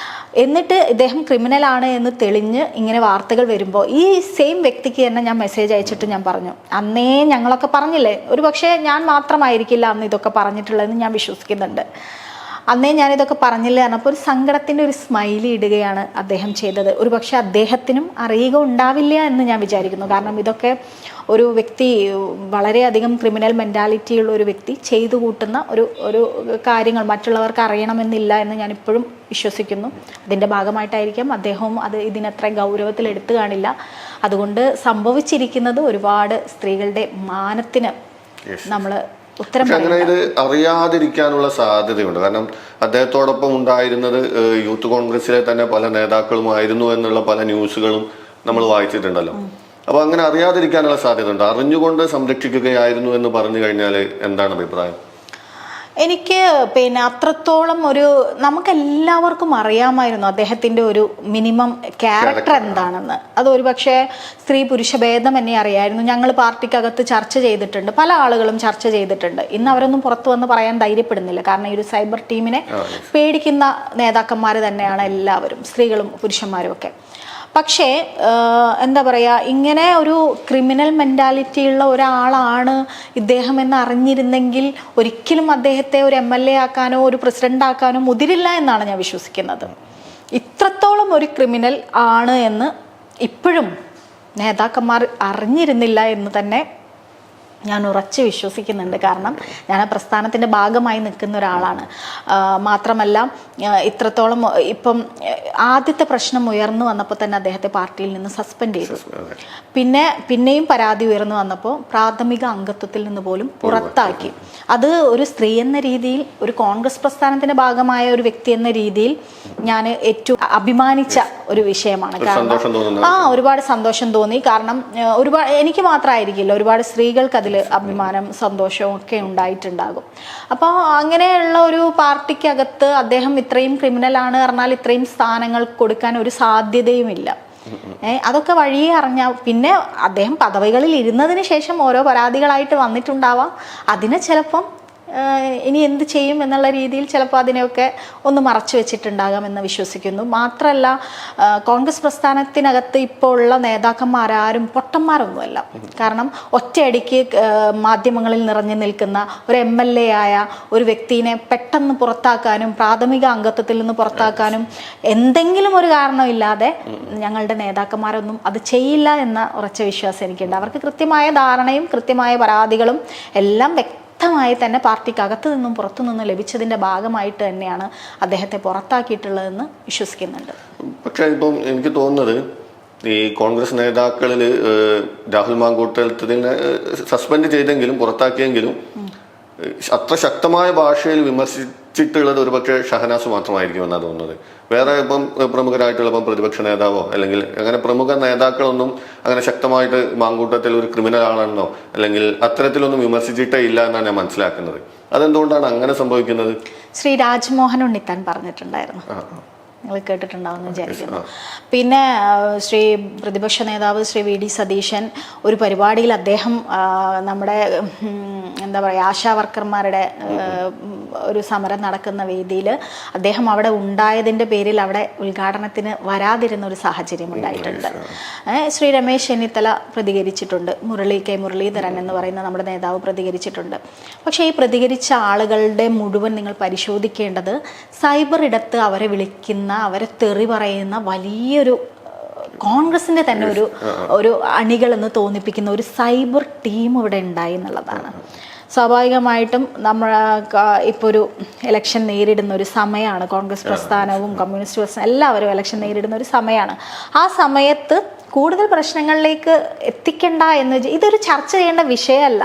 എന്നിട്ട് ഇദ്ദേഹം ക്രിമിനലാണ് എന്ന് തെളിഞ്ഞ് ഇങ്ങനെ വാർത്തകൾ വരുമ്പോൾ ഈ സെയിം വ്യക്തിക്ക് തന്നെ ഞാൻ മെസ്സേജ് അയച്ചിട്ട് ഞാൻ പറഞ്ഞു, അന്നേ ഞങ്ങളൊക്കെ പറഞ്ഞില്ലേ, ഒരു പക്ഷേ ഞാൻ മാത്രമായിരിക്കില്ല അന്ന് ഇതൊക്കെ പറഞ്ഞിട്ടുള്ളതെന്ന് ഞാൻ വിശ്വസിക്കുന്നുണ്ട്. അന്നേ ഞാനിതൊക്കെ പറഞ്ഞില്ല പറഞ്ഞപ്പോൾ ഒരു സങ്കടത്തിൻ്റെ ഒരു സ്മൈലി ഇടുകയാണ് അദ്ദേഹം ചെയ്തത്. ഒരു പക്ഷേ അദ്ദേഹത്തിനും അറിയുക ഉണ്ടാവില്ല എന്ന് ഞാൻ വിചാരിക്കുന്നു. കാരണം ഇതൊക്കെ ഒരു വ്യക്തി, വളരെയധികം ക്രിമിനൽ മെൻറ്റാലിറ്റി ഉള്ള ഒരു വ്യക്തി ചെയ്തു കൂട്ടുന്ന ഒരു കാര്യങ്ങൾ മറ്റുള്ളവർക്ക് അറിയണമെന്നില്ല എന്ന് ഞാൻ ഇപ്പോഴും വിശ്വസിക്കുന്നു. അതിൻ്റെ ഭാഗമായിട്ടായിരിക്കാം അദ്ദേഹവും അത് ഇതിനത്ര ഗൗരവത്തിൽ എടുത്തു കാണില്ല. അതുകൊണ്ട് സംഭവിച്ചിരിക്കുന്നത് ഒരുപാട് സ്ത്രീകളുടെ മാനത്തിന് നമ്മൾ അങ്ങനെ ഇത് അറിയാതിരിക്കാനുള്ള സാധ്യതയുണ്ട്. കാരണം അദ്ദേഹത്തോടൊപ്പം ഉണ്ടായിരുന്നത് യൂത്ത് കോൺഗ്രസിലെ തന്നെ പല നേതാക്കളുമായിരുന്നു എന്നുള്ള പല ന്യൂസുകളും നമ്മൾ വായിച്ചിട്ടുണ്ടല്ലോ. അപ്പൊ അങ്ങനെ അറിയാതിരിക്കാനുള്ള സാധ്യത ഉണ്ട്. അറിഞ്ഞുകൊണ്ട് സംരക്ഷിക്കുകയായിരുന്നു എന്ന് പറഞ്ഞു കഴിഞ്ഞാൽ എന്താണ് അഭിപ്രായം? എനിക്ക് അത്രത്തോളം നമുക്കെല്ലാവർക്കും അറിയാമായിരുന്നു അദ്ദേഹത്തിൻ്റെ ഒരു മിനിമം ക്യാരക്ടർ എന്താണെന്ന്. അതൊരു പക്ഷേ സ്ത്രീ പുരുഷ ഭേദം എന്നെ അറിയായിരുന്നു. ഞങ്ങൾ പാർട്ടിക്കകത്ത് ചർച്ച ചെയ്തിട്ടുണ്ട്, പല ആളുകളും ചർച്ച ചെയ്തിട്ടുണ്ട്. ഇന്ന് അവരൊന്നും പുറത്തു വന്ന് പറയാൻ ധൈര്യപ്പെടുന്നില്ല. കാരണം ഈ ഒരു സൈബർ ടീമിനെ പേടിക്കുന്ന നേതാക്കന്മാർ തന്നെയാണ് എല്ലാവരും, സ്ത്രീകളും പുരുഷന്മാരും ഒക്കെ. പക്ഷേ എന്താ പറയുക, ഇങ്ങനെ ഒരു ക്രിമിനൽ മെൻറ്റാലിറ്റി ഉള്ള ഒരാളാണ് ഇദ്ദേഹം എന്ന് അറിഞ്ഞിരുന്നെങ്കിൽ ഒരിക്കലും അദ്ദേഹത്തെ ഒരു MLA ആക്കാനോ ഒരു പ്രസിഡന്റ് ആക്കാനോ മുതിരില്ല എന്നാണ് ഞാൻ വിശ്വസിക്കുന്നത്. ഇത്രത്തോളം ഒരു ക്രിമിനൽ ആണ് എന്ന് ഇപ്പോഴും നേതാക്കന്മാർ അറിഞ്ഞിരുന്നില്ല എന്ന് തന്നെ ഞാൻ ഉറച്ച് വിശ്വസിക്കുന്നുണ്ട്. കാരണം ഞാൻ ആ പ്രസ്ഥാനത്തിൻ്റെ ഭാഗമായി നിൽക്കുന്ന ഒരാളാണ്. മാത്രമല്ല ഇത്രത്തോളം ഇപ്പം ആദ്യത്തെ പ്രശ്നം ഉയർന്നു വന്നപ്പോൾ തന്നെ അദ്ദേഹത്തെ പാർട്ടിയിൽ നിന്ന് സസ്പെൻഡ് ചെയ്തു. പിന്നെയും പരാതി ഉയർന്നു വന്നപ്പോൾ പ്രാഥമിക അംഗത്വത്തിൽ നിന്ന് പോലും പുറത്താക്കി. അത് ഒരു സ്ത്രീ എന്ന രീതിയിൽ, ഒരു കോൺഗ്രസ് പ്രസ്ഥാനത്തിൻ്റെ ഭാഗമായ ഒരു വ്യക്തി എന്ന രീതിയിൽ ഞാൻ ഏറ്റവും അഭിമാനിച്ച ഒരു വിഷയമാണ്. കാരണം ഒരുപാട് സന്തോഷം തോന്നി. കാരണം ഒരുപാട് എനിക്ക് മാത്രമായിരിക്കില്ല, ഒരുപാട് സ്ത്രീകൾക്ക് അതിൽ അഭിമാനം സന്തോഷവും ഒക്കെ ഉണ്ടായിട്ടുണ്ടാകും. അപ്പോൾ അങ്ങനെയുള്ള ഒരു പാർട്ടിക്കകത്ത് അദ്ദേഹം ഇത്രയും ക്രിമിനലാണ് പറഞ്ഞാൽ ഇത്രയും സ്ഥാനങ്ങൾ കൊടുക്കാൻ ഒരു സാധ്യതയുമില്ല. അതൊക്കെ വഴിയെ അറിഞ്ഞാൽ പിന്നെ അദ്ദേഹം പദവികളിൽ ഇരുന്നതിന് ശേഷം ഓരോ പരാതികളായിട്ട് വന്നിട്ടുണ്ടാവാം. അതിനെ ചിലപ്പം ഇനി എന്ത് ചെയ്യും എന്നുള്ള രീതിയിൽ ചിലപ്പോൾ അതിനെയൊക്കെ ഒന്ന് മറച്ചു വെച്ചിട്ടുണ്ടാകാം എന്ന് വിശ്വസിക്കുന്നു. മാത്രമല്ല കോൺഗ്രസ് പ്രസ്ഥാനത്തിനകത്ത് ഇപ്പോൾ ഉള്ള നേതാക്കന്മാരാരും പൊട്ടന്മാരൊന്നുമല്ല. കാരണം ഒറ്റയടിക്ക് മാധ്യമങ്ങളിൽ നിറഞ്ഞു നിൽക്കുന്ന ഒരു MLA ആയ ഒരു വ്യക്തിനെ പെട്ടെന്ന് പുറത്താക്കാനും പ്രാഥമിക അംഗത്വത്തിൽ നിന്ന് പുറത്താക്കാനും എന്തെങ്കിലും ഒരു കാരണമില്ലാതെ ഞങ്ങളുടെ നേതാക്കന്മാരൊന്നും അത് ചെയ്യില്ല എന്ന ഉറച്ച വിശ്വാസം എനിക്കുണ്ട്. അവർക്ക് കൃത്യമായ ധാരണയും കൃത്യമായ പരാതികളും എല്ലാം ശക്തമായി തന്നെ പാർട്ടിക്കകത്തു നിന്നും പുറത്തു നിന്നും ലഭിച്ചതിൻ്റെ ഭാഗമായിട്ട് തന്നെയാണ് അദ്ദേഹത്തെ പുറത്താക്കിയിട്ടുള്ളതെന്ന് വിശ്വസിക്കുന്നുണ്ട്. പക്ഷേ ഇപ്പം എനിക്ക് തോന്നുന്നത് ഈ കോൺഗ്രസ് നേതാക്കളിൽ രാഹുൽ മാങ്കൂട്ടത്തിനെ സസ്പെൻഡ് ചെയ്തെങ്കിലും പുറത്താക്കിയെങ്കിലും അത്ര ശക്തമായ ഭാഷയിൽ വിമർശിച്ചിട്ടുള്ളത് ഒരുപക്ഷെ ഷഹനാസ് മാത്രമായിരിക്കും എന്നാണ് തോന്നുന്നത്. വേറെ ഇപ്പം പ്രമുഖരായിട്ടുള്ള ഇപ്പം പ്രതിപക്ഷ നേതാവോ അല്ലെങ്കിൽ അങ്ങനെ പ്രമുഖ നേതാക്കളൊന്നും അങ്ങനെ ശക്തമായിട്ട് മാങ്കൂട്ടത്തിൽ ഒരു ക്രിമിനൽ ആണെന്നോ അല്ലെങ്കിൽ അത്തരത്തിലൊന്നും വിമർശിച്ചിട്ടേ ഇല്ല എന്നാണ് ഞാൻ മനസ്സിലാക്കുന്നത്. അതെന്തുകൊണ്ടാണ് അങ്ങനെ സംഭവിക്കുന്നത്? ശ്രീ രാജ്മോഹൻ ഉണ്ണിത്താൻ പറഞ്ഞിട്ടുണ്ടായിരുന്നു, നിങ്ങൾ കേട്ടിട്ടുണ്ടാവുമെന്ന് വിചാരിക്കുന്നു. പിന്നെ ശ്രീ പ്രതിപക്ഷ നേതാവ് ശ്രീ വി.ഡി. സതീശൻ ഒരു പരിപാടിയിൽ അദ്ദേഹം നമ്മുടെ എന്താ പറയുക ആശാ വർക്കർമാരുടെ ഒരു സമരം നടക്കുന്ന വേദിയിൽ അദ്ദേഹം അവിടെ ഉണ്ടായതിൻ്റെ പേരിൽ അവിടെ ഉദ്ഘാടനത്തിന് വരാതിരുന്ന ഒരു സാഹചര്യം ഉണ്ടായിട്ടുണ്ട്. ശ്രീ രമേശ് ചെന്നിത്തല പ്രതികരിച്ചിട്ടുണ്ട്, മുരളീധരൻ എന്ന് പറയുന്ന നമ്മുടെ നേതാവ് പ്രതികരിച്ചിട്ടുണ്ട്. പക്ഷേ ഈ പ്രതികരിച്ച ആളുകളുടെ മുഴുവൻ നിങ്ങൾ പരിശോധിക്കേണ്ടത് സൈബർ ഇടത്ത് അവരെ വിളിക്കുന്ന, അവരെ തെറി പറയുന്ന വലിയൊരു കോൺഗ്രസിന്റെ തന്നെ ഒരു അണികളെന്ന് തോന്നിപ്പിക്കുന്ന ഒരു സൈബർ ടീം ഇവിടെ ഉണ്ടായി എന്നുള്ളതാണ്. സ്വാഭാവികമായിട്ടും നമ്മൾ ഇപ്പോൾ ഒരു ഇലക്ഷൻ നേരിടുന്ന ഒരു സമയമാണ്. കോൺഗ്രസ് പ്രസ്ഥാനവും കമ്മ്യൂണിസ്റ്റ് പ്രസ്ഥാനം എല്ലാവരും ഇലക്ഷൻ നേരിടുന്ന ഒരു സമയമാണ്. ആ സമയത്ത് കൂടുതൽ പ്രശ്നങ്ങളിലേക്ക് എത്തിക്കണ്ട എന്ന് ഇതൊരു ചർച്ച ചെയ്യേണ്ട വിഷയമല്ല.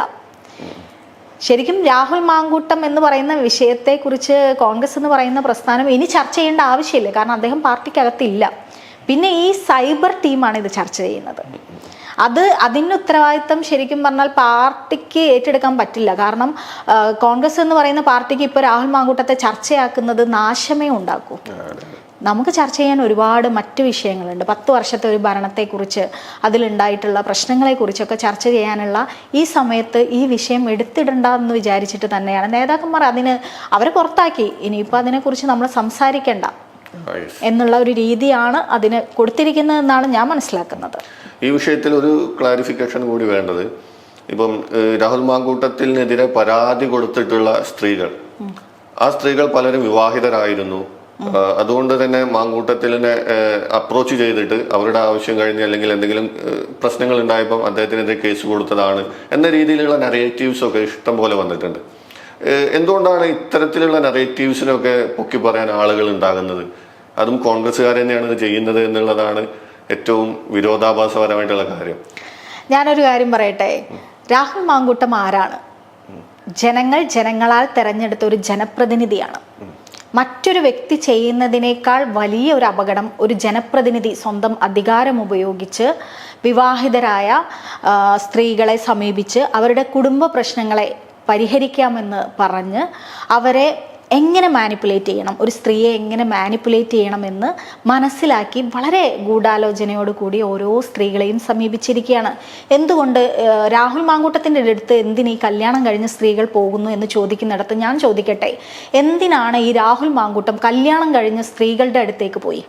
ശരിക്കും രാഹുൽ മാങ്കൂട്ടം എന്ന് പറയുന്ന വിഷയത്തെക്കുറിച്ച് കോൺഗ്രസ് എന്ന് പറയുന്ന പ്രസ്ഥാനം ഇനി ചർച്ച ചെയ്യേണ്ട ആവശ്യമില്ല. കാരണം അദ്ദേഹം പാർട്ടിക്കകത്തില്ല. പിന്നെ ഈ സൈബർ ടീമാണ് ഇത് ചർച്ച ചെയ്യുന്നത്. അതിൻ്റെ ഉത്തരവാദിത്തം ശരിക്കും പറഞ്ഞാൽ പാർട്ടിക്ക് ഏറ്റെടുക്കാൻ പറ്റില്ല. കാരണം കോൺഗ്രസ് എന്ന് പറയുന്ന പാർട്ടിക്ക് ഇപ്പോൾ രാഹുൽ മാങ്കൂട്ടത്തെ ചർച്ചയാക്കുന്നത് നാശമേ ഉണ്ടാക്കൂ. നമുക്ക് ചർച്ച ചെയ്യാൻ ഒരുപാട് മറ്റു വിഷയങ്ങളുണ്ട്. 10 വർഷത്തെ ഒരു ഭരണത്തെക്കുറിച്ച്, അതിലുണ്ടായിട്ടുള്ള പ്രശ്നങ്ങളെക്കുറിച്ചൊക്കെ ചർച്ച ചെയ്യാനുള്ള ഈ സമയത്ത് ഈ വിഷയം എടുത്തിടണ്ടെന്ന് വിചാരിച്ചിട്ട് തന്നെയാണ് നേതാക്കന്മാർ അവരെ പുറത്താക്കി. ഇനിയിപ്പോൾ അതിനെക്കുറിച്ച് നമ്മൾ സംസാരിക്കേണ്ട എന്നുള്ള ഒരു രീതിയാണ് അതിന് കൊടുത്തിരിക്കുന്നതെന്നാണ് ഞാൻ മനസ്സിലാക്കുന്നത്. ഈ വിഷയത്തിൽ ഒരു ക്ലാരിഫിക്കേഷൻ കൂടി വേണ്ടത്, ഇപ്പം രാഹുൽ മാങ്കൂട്ടത്തിനെതിരെ പരാതി കൊടുത്തിട്ടുള്ള സ്ത്രീകൾ, ആ സ്ത്രീകൾ പലരും വിവാഹിതരായിരുന്നു. അതുകൊണ്ട് തന്നെ മാങ്കൂട്ടത്തിനെ അപ്രോച്ച് ചെയ്തിട്ട് അവരുടെ ആവശ്യം കഴിഞ്ഞ് അല്ലെങ്കിൽ എന്തെങ്കിലും പ്രശ്നങ്ങൾ ഉണ്ടായപ്പോൾ അദ്ദേഹത്തിനെതിരെ കേസ് കൊടുത്തതാണ് എന്ന രീതിയിലുള്ള നറേറ്റീവ്സ് ഒക്കെ ഇഷ്ടം പോലെ വന്നിട്ടുണ്ട്. എന്തുകൊണ്ടാണ് ഇത്തരത്തിലുള്ള നറേറ്റീവ്സിനൊക്കെ പൊക്കി പറയാൻ ആളുകൾ ഉണ്ടാകുന്നത്? അതും കോൺഗ്രസ്സുകാർ തന്നെയാണ് ഇത് ചെയ്യുന്നത് എന്നുള്ളതാണ് ഏറ്റവും വിരോധാഭാസപരമായിട്ടുള്ള കാര്യം. ഞാനൊരു കാര്യം പറയട്ടെ, രാഹുൽ മാങ്കൂട്ടം ആരാണ്? ജനങ്ങളാൽ തെരഞ്ഞെടുത്ത ഒരു ജനപ്രതിനിധിയാണ്. മറ്റൊരു വ്യക്തി ചെയ്യുന്നതിനേക്കാൾ വലിയ ഒരു അപകടം ഒരു ജനപ്രതിനിധി സ്വന്തം അധികാരം ഉപയോഗിച്ച് വിവാഹിതരായ സ്ത്രീകളെ സമീപിച്ച് അവരുടെ കുടുംബ പ്രശ്നങ്ങളെ പരിഹരിക്കാമെന്ന് പറഞ്ഞ് അവരെ എങ്ങനെ മാനിപ്പുലേറ്റ് ചെയ്യണം, ഒരു സ്ത്രീയെ എങ്ങനെ മാനിപ്പുലേറ്റ് ചെയ്യണമെന്ന് മനസ്സിലാക്കി വളരെ ഗൂഢാലോചനയോട് കൂടി ഓരോ സ്ത്രീകളെയും സമീപിച്ചിരിക്കുകയാണ്. എന്തുകൊണ്ട് രാഹുൽ മാങ്കൂട്ടത്തിൻ്റെ അടുത്ത് എന്തിന് ഈ കല്യാണം കഴിഞ്ഞ സ്ത്രീകൾ പോകുന്നു എന്ന് ചോദിക്കുന്നിടത്ത് ഞാൻ ചോദിക്കട്ടെ, എന്തിനാണ് ഈ രാഹുൽ മാങ്കൂട്ടം കല്യാണം കഴിഞ്ഞ സ്ത്രീകളുടെ അടുത്തേക്ക് പോയി?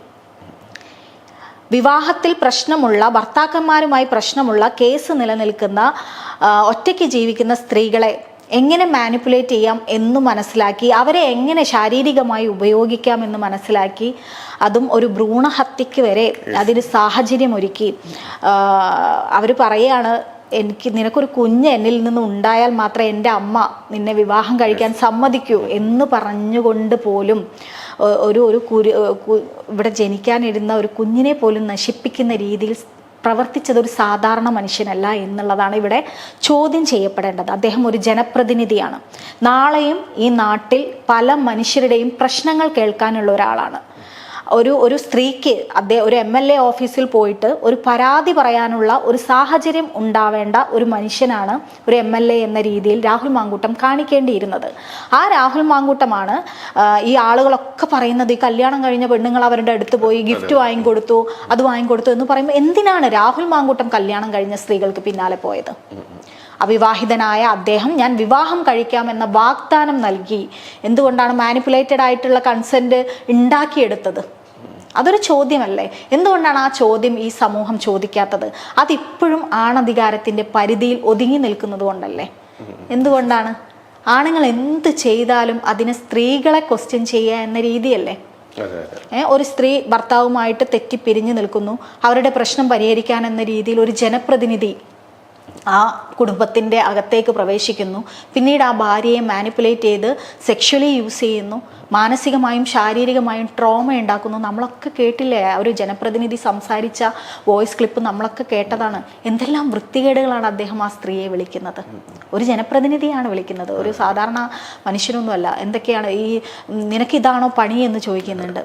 വിവാഹത്തിൽ പ്രശ്നമുള്ള, ഭർത്താക്കന്മാരുമായി പ്രശ്നമുള്ള, കേസ് നിലനിൽക്കുന്ന, ഒറ്റയ്ക്ക് ജീവിക്കുന്ന സ്ത്രീകളെ എങ്ങനെ മാനിപ്പുലേറ്റ് ചെയ്യാം എന്ന് മനസ്സിലാക്കി, അവരെ എങ്ങനെ ശാരീരികമായി ഉപയോഗിക്കാം എന്ന് മനസ്സിലാക്കി, അതും ഒരു ഭ്രൂണഹത്യക്ക് വരെ അതിന് സാഹചര്യം ഒരുക്കി. അവർ പറയുകയാണ്, നിനക്കൊരു കുഞ്ഞ് എന്നിൽ നിന്ന് ഉണ്ടായാൽ മാത്രമേ എൻ്റെ അമ്മ നിന്നെ വിവാഹം കഴിക്കാൻ സമ്മതിക്കൂ എന്ന് പറഞ്ഞുകൊണ്ട് പോലും ഇവിടെ ജനിക്കാനിരുന്ന ഒരു കുഞ്ഞിനെ പോലും നശിപ്പിക്കുന്ന രീതിയിൽ പ്രവർത്തിച്ചത് ഒരു സാധാരണ മനുഷ്യനല്ല എന്നുള്ളതാണ് ഇവിടെ ചോദ്യം ചെയ്യപ്പെടേണ്ടത്. അദ്ദേഹം ഒരു ജനപ്രതിനിധിയാണ്. നാളെയും ഈ നാട്ടിൽ പല മനുഷ്യരുടെയും പ്രശ്നങ്ങൾ കേൾക്കാനുള്ള ഒരാളാണ്. ഒരു സ്ത്രീക്ക് ഒരു MLA ഓഫീസിൽ പോയിട്ട് ഒരു പരാതി പറയാനുള്ള ഒരു സാഹചര്യം ഉണ്ടാവേണ്ട ഒരു മനുഷ്യനാണ് ഒരു MLA എന്ന രീതിയിൽ രാഹുൽ മാങ്കൂട്ടം കാണിക്കേണ്ടിയിരുന്നത്. ആ രാഹുൽ മാങ്കൂട്ടമാണ് ഈ ആളുകളൊക്കെ പറയുന്നത്, ഈ കല്യാണം കഴിഞ്ഞ പെണ്ണുങ്ങൾ അവരുടെ അടുത്ത് പോയി ഗിഫ്റ്റ് വാങ്ങിക്കൊടുത്തു, അത് വാങ്ങിക്കൊടുത്തു എന്ന് പറയുമ്പോൾ എന്തിനാണ് രാഹുൽ മാങ്കൂട്ടം കല്യാണം കഴിഞ്ഞ സ്ത്രീകൾക്ക് പിന്നാലെ പോയത്? അവിവാഹിതനായ അദ്ദേഹം ഞാൻ വിവാഹം കഴിക്കാമെന്ന വാഗ്ദാനം നൽകി. എന്തുകൊണ്ടാണ് മാനിപ്പുലേറ്റഡ് ആയിട്ടുള്ള കൺസെന്റ് ഉണ്ടാക്കിയെടുത്തത്? അതൊരു ചോദ്യമല്ലേ? എന്തുകൊണ്ടാണ് ആ ചോദ്യം ഈ സമൂഹം ചോദിക്കാത്തത്? അതിപ്പോഴും ആണധികാരത്തിന്റെ പരിധിയിൽ ഒതുങ്ങി നിൽക്കുന്നത് കൊണ്ടല്ലേ? എന്തുകൊണ്ടാണ്? ആണുങ്ങൾ എന്ത് ചെയ്താലും അതിനെ സ്ത്രീകളെ ക്വസ്റ്റ്യൻ ചെയ്യുക എന്ന രീതിയല്ലേ? ഒരു സ്ത്രീ ഭർത്താവുമായിട്ട് തെറ്റിപ്പിരിഞ്ഞു നിൽക്കുന്നു, അവരുടെ പ്രശ്നം പരിഹരിക്കാൻ എന്ന രീതിയിൽ ഒരു ജനപ്രതിനിധി ആ കുടുംബത്തിൻ്റെ അകത്തേക്ക് പ്രവേശിക്കുന്നു, പിന്നീട് ആ ഭാര്യയെ മാനിപ്പുലേറ്റ് ചെയ്ത് സെക്ഷലി യൂസ് ചെയ്യുന്നു, മാനസികമായും ശാരീരികമായും ട്രോമ ഉണ്ടാക്കുന്നു. നമ്മളൊക്കെ കേട്ടില്ലേ ഒരു ജനപ്രതിനിധി സംസാരിച്ച വോയിസ് ക്ലിപ്പ്, നമ്മളൊക്കെ കേട്ടതാണ്. എന്തെല്ലാം വൃത്തികേടുകളാണ് അദ്ദേഹം ആ സ്ത്രീയെ വിളിക്കുന്നത്. ഒരു ജനപ്രതിനിധിയാണ് വിളിക്കുന്നത്, ഒരു സാധാരണ മനുഷ്യനൊന്നുമല്ല. എന്തൊക്കെയാണ് ഈ നിനക്കിതാണോ പണി എന്ന് ചോദിക്കുന്നുണ്ട്.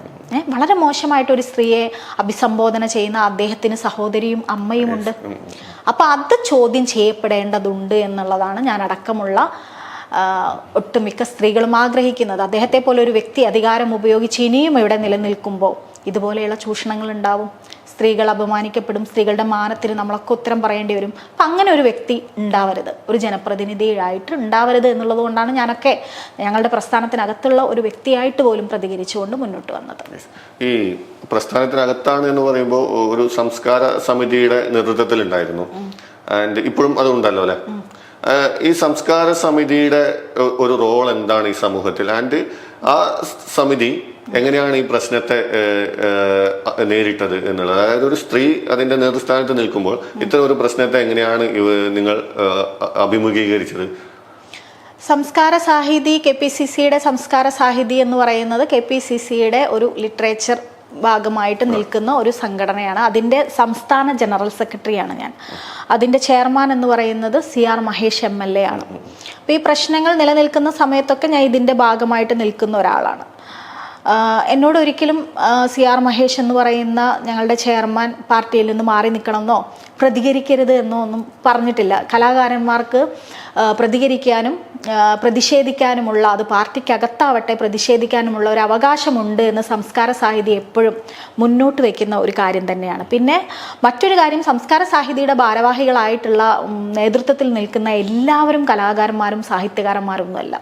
വളരെ മോശമായിട്ട് ഒരു സ്ത്രീയെ അഭിസംബോധന ചെയ്യുന്ന അദ്ദേഹത്തിന് സഹോദരിയും അമ്മയുമുണ്ട്. അപ്പം അത് ചോദ്യം ചെയ്യപ്പെടേണ്ടതുണ്ട് എന്നുള്ളതാണ് ഞാൻ അടക്കമുള്ള ഒട്ടുമിക്ക സ്ത്രീകളും ആഗ്രഹിക്കുന്നത്. അദ്ദേഹത്തെ പോലെ ഒരു വ്യക്തി അധികാരം ഉപയോഗിച്ച് ഇനിയും ഇവിടെ നിലനിൽക്കുമ്പോൾ ഇതുപോലെയുള്ള ചൂഷണങ്ങൾ ഉണ്ടാവും, സ്ത്രീകൾ അപമാനിക്കപ്പെടും, സ്ത്രീകളുടെ മാനത്തിന് നമ്മളൊക്കെ ഉത്തരം പറയേണ്ടി വരും. അപ്പം അങ്ങനെ ഒരു വ്യക്തി ഉണ്ടാവരുത്, ഒരു ജനപ്രതിനിധിയായിട്ട് ഉണ്ടാവരുത് എന്നുള്ളത് കൊണ്ടാണ് ഞാനൊക്കെ ഞങ്ങളുടെ പ്രസ്ഥാനത്തിനകത്തുള്ള ഒരു വ്യക്തിയായിട്ട് പോലും പ്രതികരിച്ചുകൊണ്ട് മുന്നോട്ട് വന്നത്. ഈ പ്രസ്ഥാനത്തിനകത്താണ് എന്ന് പറയുമ്പോൾ ഒരു സംസ്കാര സമിതിയുടെ നേതൃത്വത്തിൽ ഉണ്ടായിരുന്നു, ആൻഡ് ഇപ്പോഴും അതുണ്ടല്ലോ അല്ലെ. ഈ സംസ്കാര സമിതിയുടെ ഒരു റോൾ എന്താണ് ഈ സമൂഹത്തിൽ, ആൻഡ് ആ സമിതി എങ്ങനെയാണ് ഈ പ്രശ്നത്തെ നേരിട്ടത് എന്നുള്ളത്? അതായത് ഒരു സ്ത്രീ അതിന്റെ നേതൃസ്ഥാനത്ത് നിൽക്കുമ്പോൾ ഇത്തരം ഒരു പ്രശ്നത്തെ എങ്ങനെയാണ് നിങ്ങൾ അഭിമുഖീകരിച്ചത്? സംസ്കാര സാഹിതി, KPCCയുടെ സംസ്കാര സാഹിതി എന്ന് പറയുന്നത് KPCCയുടെ ഒരു ലിറ്ററേച്ചർ ഭാഗമായിട്ട് നിൽക്കുന്ന ഒരു സംഘടനയാണ്. അതിൻ്റെ സംസ്ഥാന ജനറൽ സെക്രട്ടറിയാണ് ഞാൻ. അതിൻ്റെ ചെയർമാൻ എന്ന് പറയുന്നത് CR മഹേഷ് MLA ആണ്. അപ്പോൾ ഈ പ്രശ്നങ്ങൾ നിലനിൽക്കുന്ന സമയത്തൊക്കെ ഞാൻ ഇതിൻ്റെ ഭാഗമായിട്ട് നിൽക്കുന്ന ഒരാളാണ്. എന്നോട് ഒരിക്കലും CR മഹേഷ് എന്ന് പറയുന്ന ഞങ്ങളുടെ ചെയർമാൻ പാർട്ടിയിൽ നിന്ന് മാറി നിൽക്കണമെന്നോ പ്രതികരിക്കരുത് എന്നോ ഒന്നും പറഞ്ഞിട്ടില്ല. കലാകാരന്മാർക്ക് പ്രതികരിക്കാനും പ്രതിഷേധിക്കാനുമുള്ള, അത് പാർട്ടിക്കകത്താവട്ടെ പ്രതിഷേധിക്കാനുമുള്ള ഒരു അവകാശമുണ്ട് എന്ന് സംസ്കാര സാഹിതി എപ്പോഴും മുന്നോട്ട് വയ്ക്കുന്ന ഒരു കാര്യം തന്നെയാണ്. പിന്നെ മറ്റൊരു കാര്യം, സംസ്കാര സാഹിതിയുടെ ഭാരവാഹികളായിട്ടുള്ള നേതൃത്വത്തിൽ നിൽക്കുന്ന എല്ലാവരും കലാകാരന്മാരും സാഹിത്യകാരന്മാരൊന്നുമല്ല.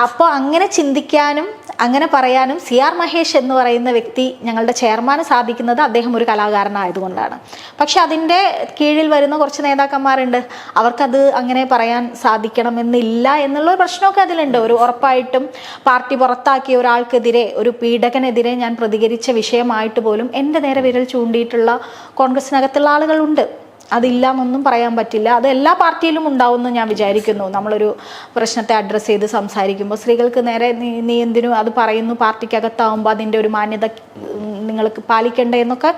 അപ്പോൾ അങ്ങനെ ചിന്തിക്കാനും അങ്ങനെ പറയാനും CR മഹേഷ് എന്ന് പറയുന്ന വ്യക്തി ഞങ്ങളുടെ ചെയർമാന് സാധിക്കുന്നത് അദ്ദേഹം ഒരു കലാകാരനായതുകൊണ്ടാണ്. പക്ഷെ അതിൻ്റെ കീഴിൽ വരുന്ന കുറച്ച് നേതാക്കന്മാരുണ്ട്, അവർക്കത് അങ്ങനെ പറയാൻ സാധിക്കണമെന്നില്ല എന്നുള്ള ഒരു പ്രശ്നമൊക്കെ അതിലുണ്ട്. ഒരു ഉറപ്പായിട്ടും പാർട്ടി പുറത്താക്കിയ ഒരാൾക്കെതിരെ, ഒരു പീഡകനെതിരെ ഞാൻ പ്രതികരിച്ച വിഷയമായിട്ട് പോലും എൻ്റെ നേരെ വിരൽ ചൂണ്ടിയിട്ടുള്ള കോൺഗ്രസിനകത്തുള്ള ആളുകളുണ്ട്. അതില്ല എന്നൊന്നും പറയാൻ പറ്റില്ല. അത് എല്ലാ പാർട്ടിയിലും ഉണ്ടാവുമെന്ന് ഞാൻ വിചാരിക്കുന്നു. നമ്മളൊരു പ്രശ്നത്തെ അഡ്രസ്സ് ചെയ്ത് സംസാരിക്കുമ്പോൾ സ്ത്രീകൾക്ക് നേരെ നീ എന്തിനും അത് പറയുന്നു, പാർട്ടിക്കകത്താവുമ്പോൾ അതിൻ്റെ ഒരു മാന്യത നിങ്ങൾക്ക് പാലിക്കണ്ടേ എന്നൊക്കെ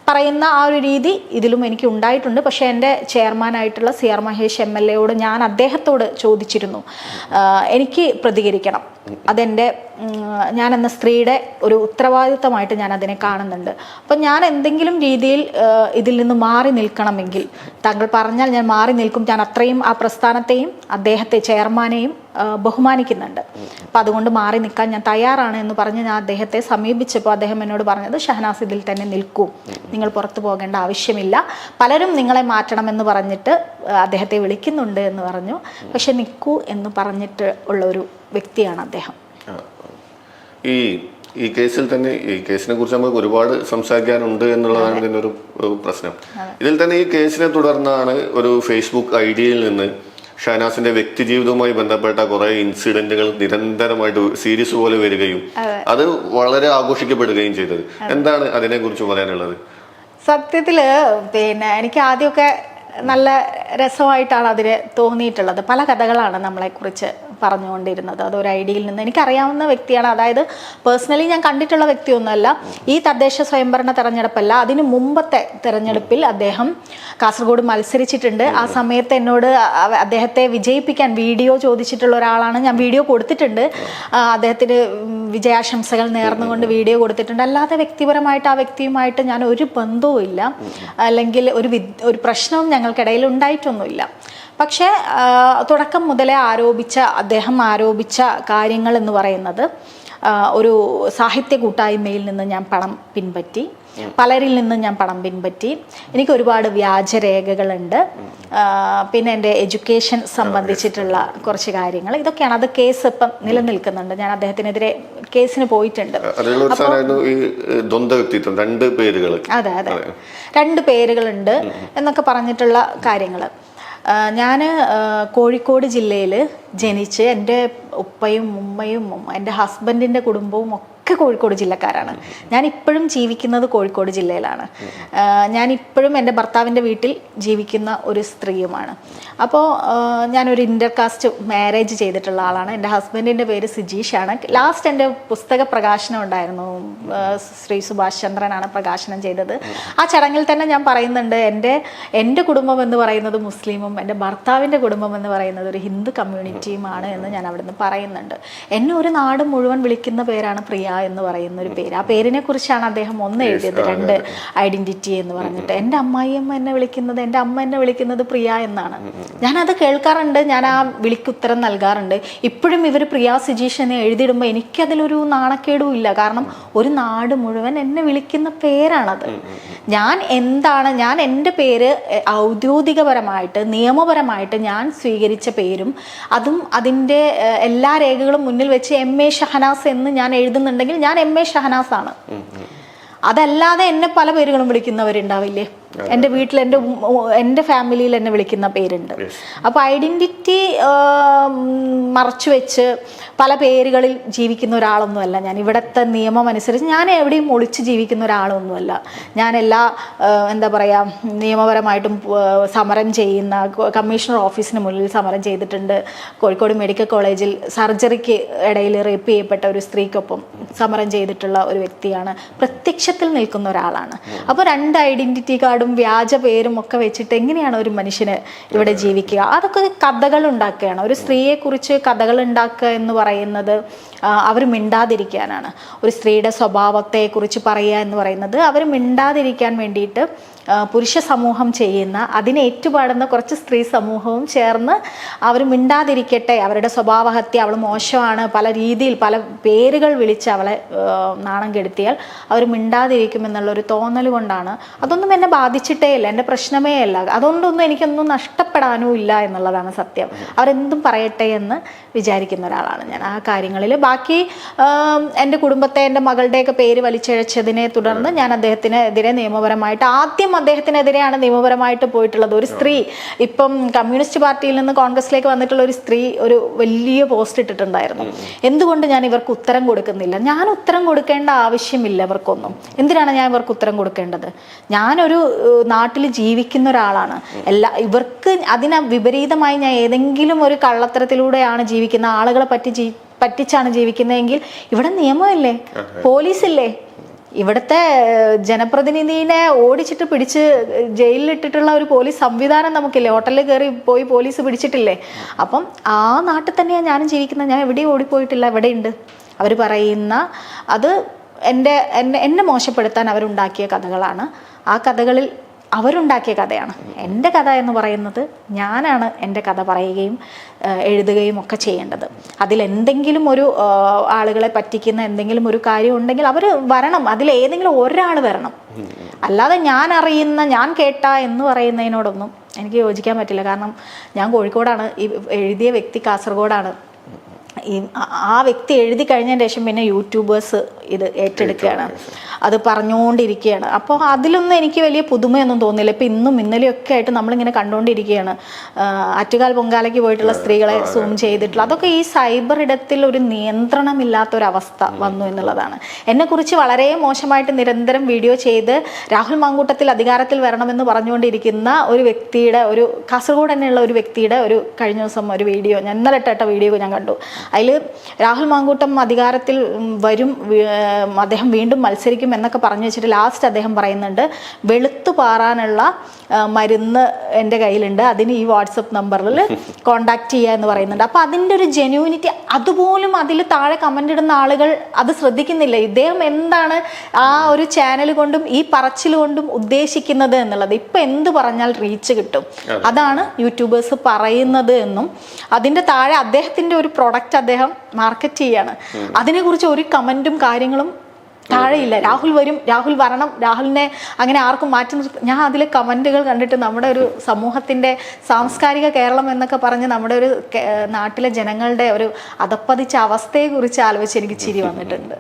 പറയുന്ന ആ ഒരു രീതി ഇതിലും എനിക്ക് ഉണ്ടായിട്ടുണ്ട്. പക്ഷേ എൻ്റെ ചെയർമാനായിട്ടുള്ള CR മഹേഷ് MLAയോട് ഞാൻ അദ്ദേഹത്തോട് ചോദിച്ചിരുന്നു, എനിക്ക് പ്രതികരിക്കണം, അതെൻ്റെ ഞാൻ എന്ന സ്ത്രീയുടെ ഒരു ഉത്തരവാദിത്തമായിട്ട് ഞാൻ അതിനെ കാണുന്നുണ്ട്. അപ്പം ഞാൻ എന്തെങ്കിലും രീതിയിൽ ഇതിൽ നിന്ന് മാറി നിൽക്കണമെങ്കിൽ താങ്കൾ പറഞ്ഞാൽ ഞാൻ മാറി നിൽക്കും. ഞാൻ അത്രയും ആ പ്രസ്ഥാനത്തെയും അദ്ദേഹത്തെ ചെയർമാനെയും ബഹുമാനിക്കുന്നുണ്ട്. അപ്പം അതുകൊണ്ട് മാറി നിൽക്കാൻ ഞാൻ തയ്യാറാണ് എന്ന് പറഞ്ഞ് ഞാൻ അദ്ദേഹത്തെ സമീപിച്ചപ്പോൾ അദ്ദേഹം എന്നോട് പറഞ്ഞത്, ഷഹനാസ് ഇതിൽ തന്നെ നിൽക്കൂ, നിങ്ങൾ പുറത്തു പോകേണ്ട ആവശ്യമില്ല, പലരും നിങ്ങളെ മാറ്റണമെന്ന് പറഞ്ഞിട്ട് അദ്ദേഹത്തെ വിളിക്കുന്നുണ്ട് എന്ന് പറഞ്ഞു. പക്ഷെ നിൽക്കൂ എന്ന് പറഞ്ഞിട്ട് ഉള്ള ഒരു വ്യക്തിയാണ് അദ്ദേഹം. ഈ കേസിൽ തന്നെ, ഈ കേസിനെ കുറിച്ച് നമുക്ക് ഒരുപാട് സംസാരിക്കാനുണ്ട് എന്നുള്ളതാണ് ഇതിൻ്റെ ഒരു പ്രശ്നം. ഇതിൽ തന്നെ ഈ കേസിനെ തുടർന്നാണ് ഒരു ഫേസ്ബുക്ക് ഐഡിയിൽ നിന്ന് ഷഹനാസിന്റെ വ്യക്തി ജീവിതവുമായി ബന്ധപ്പെട്ട കുറെ ഇൻസിഡന്റുകൾ നിരന്തരമായിട്ട് സീരീസ് പോലെ വരികയും അത് വളരെ ആഘോഷിക്കപ്പെടുകയും ചെയ്തത്. എന്താണ് അതിനെ കുറിച്ച് പറയാനുള്ളത്? സത്യത്തില് പിന്നെ എനിക്ക് ആദ്യമൊക്കെ നല്ല രസമായിട്ടാണ് അതിന് തോന്നിയിട്ടുള്ളത്. പല കഥകളാണ് നമ്മളെക്കുറിച്ച് പറഞ്ഞുകൊണ്ടിരുന്നത്. അതൊരു ഐഡിയയിൽ നിന്ന് എനിക്കറിയാവുന്ന വ്യക്തിയാണ്. അതായത് പേഴ്സണലി ഞാൻ കണ്ടിട്ടുള്ള വ്യക്തിയൊന്നുമല്ല. ഈ തദ്ദേശ സ്വയംഭരണ തെരഞ്ഞെടുപ്പല്ല, അതിന് മുമ്പത്തെ തെരഞ്ഞെടുപ്പിൽ അദ്ദേഹം കാസർഗോഡ് മത്സരിച്ചിട്ടുണ്ട്. ആ സമയത്ത് എന്നോട് അദ്ദേഹത്തെ വിജയിപ്പിക്കാൻ വീഡിയോ ചോദിച്ചിട്ടുള്ള ഒരാളാണ്. ഞാൻ വീഡിയോ കൊടുത്തിട്ടുണ്ട്, അദ്ദേഹത്തിന് വിജയാശംസകൾ നേർന്നുകൊണ്ട് വീഡിയോ കൊടുത്തിട്ടുണ്ട്. അല്ലാതെ വ്യക്തിപരമായിട്ട് ആ വ്യക്തിയുമായിട്ട് ഞാൻ ഒരു ബന്ധവും ഇല്ല, അല്ലെങ്കിൽ ഒരു പ്രശ്നവും ഞങ്ങൾക്കിടയിൽ ഉണ്ടായിട്ടൊന്നുമില്ല. പക്ഷേ തുടക്കം മുതലേ അദ്ദേഹം ആരോപിച്ച കാര്യങ്ങൾ എന്ന് പറയുന്നത്, ഒരു സാഹിത്യ കൂട്ടായ്മയിൽ നിന്ന് ഞാൻ പണം പിൻപറ്റി, പലരിൽ നിന്നും ഞാൻ പണം പിൻപറ്റി, എനിക്ക് ഒരുപാട് വ്യാജരേഖകളുണ്ട്, പിന്നെ എൻ്റെ എഡ്യൂക്കേഷൻ സംബന്ധിച്ചിട്ടുള്ള കുറച്ച് കാര്യങ്ങൾ, ഇതൊക്കെയാണ്. അത് കേസ് ഇപ്പം നിലനിൽക്കുന്നുണ്ട്. ഞാൻ അദ്ദേഹത്തിനെതിരെ കേസിന് പോയിട്ടുണ്ട്. അതെ അതെ, 2 പേരുകളുണ്ട് എന്നൊക്കെ പറഞ്ഞിട്ടുള്ള കാര്യങ്ങൾ. ഞാൻ കോഴിക്കോട് ജില്ലയിൽ ജനിച്ച് എൻ്റെ ഉപ്പയും ഉമ്മയും എൻ്റെ ഹസ്ബൻഡിൻ്റെ കുടുംബവും ഒക്കെ ഒക്കെ കോഴിക്കോട് ജില്ലക്കാരാണ്. ഞാൻ ഇപ്പോഴും ജീവിക്കുന്നത് കോഴിക്കോട് ജില്ലയിലാണ്. ഞാൻ ഇപ്പോഴും എൻ്റെ ഭർത്താവിൻ്റെ വീട്ടിൽ ജീവിക്കുന്ന ഒരു സ്ത്രീയുമാണ്. അപ്പോൾ ഞാനൊരു ഇൻ്റർകാസ്റ്റ് മാരേജ് ചെയ്തിട്ടുള്ള ആളാണ്. എൻ്റെ ഹസ്ബൻഡിൻ്റെ പേര് സിജീഷാണ്. ലാസ്റ്റ് എൻ്റെ പുസ്തക പ്രകാശനം ഉണ്ടായിരുന്നു, ശ്രീ സുഭാഷ് ചന്ദ്രനാണ് പ്രകാശനം ചെയ്തത്. ആ ചടങ്ങിൽ തന്നെ ഞാൻ പറയുന്നുണ്ട്, എൻ്റെ കുടുംബം എന്ന് പറയുന്നത് മുസ്ലിമും എൻ്റെ ഭർത്താവിൻ്റെ കുടുംബം എന്ന് പറയുന്നത് ഒരു ഹിന്ദു കമ്മ്യൂണിറ്റിയുമാണ് എന്ന് ഞാൻ അവിടുന്ന് പറയുന്നുണ്ട്. എന്നെ ഒരു നാട് മുഴുവൻ വിളിക്കുന്ന പേരാണ് പ്രിയ എന്ന് പറയുന്ന ഒരു പേര്. ആ പേരിനെ കുറിച്ചാണ് അദ്ദേഹം ഒന്ന് എഴുതിയത്, 2 ഐഡന്റിറ്റി എന്ന് പറഞ്ഞിട്ട്. എൻ്റെ അമ്മായിയമ്മ എന്നെ വിളിക്കുന്നത്, എൻ്റെ അമ്മ എന്നെ വിളിക്കുന്നത് പ്രിയ എന്നാണ്. ഞാനത് കേൾക്കാറുണ്ട്, ഞാൻ ആ വിളിക്കുത്തരം നൽകാറുണ്ട്. ഇപ്പോഴും ഇവർ പ്രിയ സിജീഷ് എന്നെ എഴുതിയിടുമ്പോൾ എനിക്കതിലൊരു നാണക്കേടും ഇല്ല. കാരണം ഒരു നാട് മുഴുവൻ എന്നെ വിളിക്കുന്ന പേരാണത്. ഞാൻ എൻ്റെ പേര് ഔദ്യോഗികപരമായിട്ട് നിയമപരമായിട്ട് ഞാൻ സ്വീകരിച്ച പേരും അതും അതിൻ്റെ എല്ലാ രേഖകളും മുന്നിൽ വെച്ച് MA ഷഹനാസ് എന്ന് ഞാൻ എഴുതുന്നുണ്ടെങ്കിൽ ഞാൻ MA ഷഹനാസ് ആണ്. അതല്ലാതെ എന്നെ പല പേരുകളും വിളിക്കുന്നവരുണ്ടാവില്ലേ? എൻ്റെ വീട്ടിൽ എൻ്റെ ഫാമിലിയിൽ എന്നെ വിളിക്കുന്ന പേരുണ്ട്. അപ്പോൾ ഐഡൻറ്റിറ്റി മറച്ചു വെച്ച് പല പേരുകളിൽ ജീവിക്കുന്ന ഒരാളൊന്നുമല്ല ഞാൻ. ഇവിടുത്തെ നിയമം അനുസരിച്ച് ഞാൻ എവിടെയും ഒളിച്ച് ജീവിക്കുന്ന ഒരാളൊന്നുമല്ല ഞാൻ. എന്താ പറയുക, നിയമപരമായിട്ടും സമരം ചെയ്യുന്ന, കമ്മീഷണർ ഓഫീസിന് മുന്നിൽ സമരം ചെയ്തിട്ടുണ്ട്. കോഴിക്കോട് മെഡിക്കൽ കോളേജിൽ സർജറിക്ക് ഇടയിൽ റേപ്പ് ചെയ്യപ്പെട്ട ഒരു സ്ത്രീക്കൊപ്പം സമരം ചെയ്തിട്ടുള്ള ഒരു വ്യക്തിയാണ്. പ്രത്യക്ഷത്തിൽ നിൽക്കുന്ന ഒരാളാണ്. അപ്പോൾ 2 ഐഡൻറ്റിറ്റി കാർഡും വ്യാജ പേരും ഒക്കെ വെച്ചിട്ട് എങ്ങനെയാണ് ഒരു മനുഷ്യന് ഇവിടെ ജീവിക്കുക? അതൊക്കെ കഥകൾ ഉണ്ടാക്കുകയാണ്. ഒരു സ്ത്രീയെ കുറിച്ച് കഥകൾ ഉണ്ടാക്കുക എന്ന് പറയുന്നത് അവർ മിണ്ടാതിരിക്കാനാണ്. ഒരു സ്ത്രീയുടെ സ്വഭാവത്തെ കുറിച്ച് പറയുക എന്ന് പറയുന്നത് അവർ മിണ്ടാതിരിക്കാൻ വേണ്ടിയിട്ട് പുരുഷ സമൂഹം ചെയ്യുന്ന, അതിനെ ഏറ്റുപാടുന്ന കുറച്ച് സ്ത്രീ സമൂഹവും ചേർന്ന് അവർ മിണ്ടാതിരിക്കട്ടെ, അവരുടെ സ്വഭാവഹത്യ, അവൾ മോശമാണ്, പല രീതിയിൽ പല പേരുകൾ വിളിച്ച് അവളെ നാണം കെടുത്തിയാൽ അവർ മിണ്ടാതിരിക്കുമെന്നുള്ളൊരു തോന്നൽ കൊണ്ടാണ്. അതൊന്നും എന്നെ ബാധിച്ചിട്ടേ ഇല്ല, എൻ്റെ പ്രശ്നമേ അല്ല. അതുകൊണ്ടൊന്നും എനിക്കൊന്നും നഷ്ടപ്പെടാനും ഇല്ല എന്നുള്ളതാണ് സത്യം. അവരെന്തും പറയട്ടെ എന്ന് വിചാരിക്കുന്ന ഒരാളാണ് ഞാൻ ആ കാര്യങ്ങളിൽ. ബാക്കി എൻ്റെ കുടുംബത്തെ, എൻ്റെ മകളുടെയൊക്കെ പേര് വലിച്ചിഴച്ചതിനെ തുടർന്ന് ഞാൻ അദ്ദേഹത്തിനെതിരെ നിയമപരമായിട്ട്, ആദ്യം അദ്ദേഹത്തിനെതിരെയാണ് നിയമപരമായിട്ട് പോയിട്ടുള്ളത്. ഒരു സ്ത്രീ ഇപ്പം കമ്മ്യൂണിസ്റ്റ് പാർട്ടിയിൽ നിന്ന് കോൺഗ്രസിലേക്ക് വന്നിട്ടുള്ള ഒരു സ്ത്രീ ഒരു വലിയ പോസ്റ്റ് ഇട്ടിട്ടുണ്ടായിരുന്നു. എന്തുകൊണ്ട് ഞാൻ ഇവർക്ക് ഉത്തരം കൊടുക്കുന്നില്ല? ഞാൻ ഉത്തരം കൊടുക്കേണ്ട ആവശ്യമില്ല ഇവർക്കൊന്നും. എന്തിനാണ് ഞാൻ ഇവർക്ക് ഉത്തരം കൊടുക്കേണ്ടത്? ഞാനൊരു നാട്ടിൽ ജീവിക്കുന്ന ഒരാളാണ്. ഇവർക്ക് അതിന് വിപരീതമായി ഞാൻ ഏതെങ്കിലും ഒരു കള്ളത്തരത്തിലൂടെയാണ് ജീവിക്കുന്ന, ആളുകളെ പറ്റിച്ചാണ് ജീവിക്കുന്നതെങ്കിൽ ഇവിടെ നിയമമില്ലേ, പോലീസില്ലേ? ഇവിടുത്തെ ജനപ്രതിനിധിനെ ഓടിച്ചിട്ട് പിടിച്ച് ജയിലിലിട്ടിട്ടുള്ള ഒരു പോലീസ് സംവിധാനം നമുക്കില്ലേ? ഹോട്ടലിൽ കയറി പോയി പോലീസ് പിടിച്ചിട്ടില്ലേ? അപ്പം ആ നാട്ടിൽ തന്നെയാണ് ഞാനും ജീവിക്കുന്നത്. ഞാൻ എവിടെയും ഓടിപ്പോയിട്ടില്ല, എവിടെയുണ്ട്. അവർ പറയുന്ന അത് എന്നെ മോശപ്പെടുത്താൻ അവരുണ്ടാക്കിയ കഥകളാണ്. ആ കഥകളിൽ അവരുണ്ടാക്കിയ കഥയാണ്. എൻ്റെ കഥ എന്ന് പറയുന്നത് ഞാനാണ് എൻ്റെ കഥ പറയുകയും എഴുതുകയും ഒക്കെ ചെയ്യേണ്ടത്. അതിലെന്തെങ്കിലും ഒരു ആളുകളെ പറ്റിക്കുന്ന എന്തെങ്കിലും ഒരു കാര്യം ഉണ്ടെങ്കിൽ അവർ വരണം, അതിലേതെങ്കിലും ഒരാൾ വരണം. അല്ലാതെ ഞാൻ അറിയുന്ന, ഞാൻ കേട്ട എന്ന് പറയുന്നതിനോടൊന്നും എനിക്ക് യോജിക്കാൻ പറ്റില്ല. കാരണം ഞാൻ കോഴിക്കോടാണ്, ഈ എഴുതിയ വ്യക്തി കാസർഗോഡാണ്. ആ വ്യക്തി എഴുതി കഴിഞ്ഞതിന് ശേഷം പിന്നെ യൂട്യൂബേഴ്സ് ഇത് ഏറ്റെടുക്കുകയാണ്, അത് പറഞ്ഞുകൊണ്ടിരിക്കുകയാണ്. അപ്പോൾ അതിലൊന്നും എനിക്ക് വലിയ പുതുമയൊന്നും തോന്നില്ല. ഇപ്പം ഇന്നും ഇന്നലെയൊക്കെ ആയിട്ട് നമ്മളിങ്ങനെ കണ്ടുകൊണ്ടിരിക്കുകയാണ് ആറ്റുകാൽ പൊങ്കാലയ്ക്ക് പോയിട്ടുള്ള സ്ത്രീകളെ സൂം ചെയ്തിട്ടുള്ള. അതൊക്കെ ഈ സൈബർ ഇടത്തിൽ ഒരു നിയന്ത്രണമില്ലാത്തൊരവസ്ഥ വന്നു എന്നുള്ളതാണ്. എന്നെക്കുറിച്ച് വളരെ മോശമായിട്ട് നിരന്തരം വീഡിയോ ചെയ്ത് രാഹുൽ മാങ്കൂട്ടത്തിൽ അധികാരത്തിൽ വരണമെന്ന് പറഞ്ഞുകൊണ്ടിരിക്കുന്ന ഒരു വ്യക്തിയുടെ, ഒരു കാസർഗോഡ് തന്നെയുള്ള ഒരു വ്യക്തിയുടെ ഒരു കഴിഞ്ഞ ദിവസം ഒരു വീഡിയോ, ഞാൻ ഇന്നലെ ഇട്ട വീഡിയോ ഞാൻ കണ്ടു. അതിൽ രാഹുൽ മാങ്കൂട്ടം അധികാരത്തിൽ വരും, അദ്ദേഹം വീണ്ടും മത്സരിക്കും എന്നൊക്കെ പറഞ്ഞു വെച്ചിട്ട് ലാസ്റ്റ് അദ്ദേഹം പറയുന്നുണ്ട്, വെളുത്തു പാറാനുള്ള മരുന്ന് എൻ്റെ കയ്യിലുണ്ട്, അതിന് ഈ വാട്സപ്പ് നമ്പറിൽ കോണ്ടാക്ട് ചെയ്യുക എന്ന് പറയുന്നുണ്ട്. അപ്പോൾ അതിൻ്റെ ഒരു ജെന്യൂനിറ്റി അതുപോലും അതിൽ താഴെ കമൻ്റ് ഇടുന്ന ആളുകൾ അത് ശ്രദ്ധിക്കുന്നില്ല. ഇദ്ദേഹം എന്താണ് ആ ഒരു ചാനൽ കൊണ്ടും ഈ പറച്ചിൽ കൊണ്ടും ഉദ്ദേശിക്കുന്നത് എന്നുള്ളത്. ഇപ്പം എന്ത് പറഞ്ഞാൽ റീച്ച് കിട്ടും, അതാണ് യൂട്യൂബേഴ്സ് പറയുന്നത് എന്നും അതിൻ്റെ താഴെ അദ്ദേഹത്തിൻ്റെ ഒരു പ്രൊഡക്റ്റ് അദ്ദേഹം മാർക്കറ്റ് ചെയ്യാണ്. അതിനെക്കുറിച്ച് ഒരു കമൻറ്റും കാര്യങ്ങളും താഴെയില്ല. രാഹുൽ വരും, രാഹുൽ വരണം, രാഹുലിനെ അങ്ങനെ ആർക്കും മാറ്റി ഞാൻ അതിലെ കമൻറ്റുകൾ കണ്ടിട്ട് നമ്മുടെ ഒരു സമൂഹത്തിൻ്റെ സാംസ്കാരിക കേരളം എന്നൊക്കെ പറഞ്ഞ് നമ്മുടെ ഒരു നാട്ടിലെ ജനങ്ങളുടെ ഒരു അധപ്പതിച്ച അവസ്ഥയെക്കുറിച്ച് ആലോചിച്ച് എനിക്ക് ചിരി വന്നിട്ടുണ്ട്.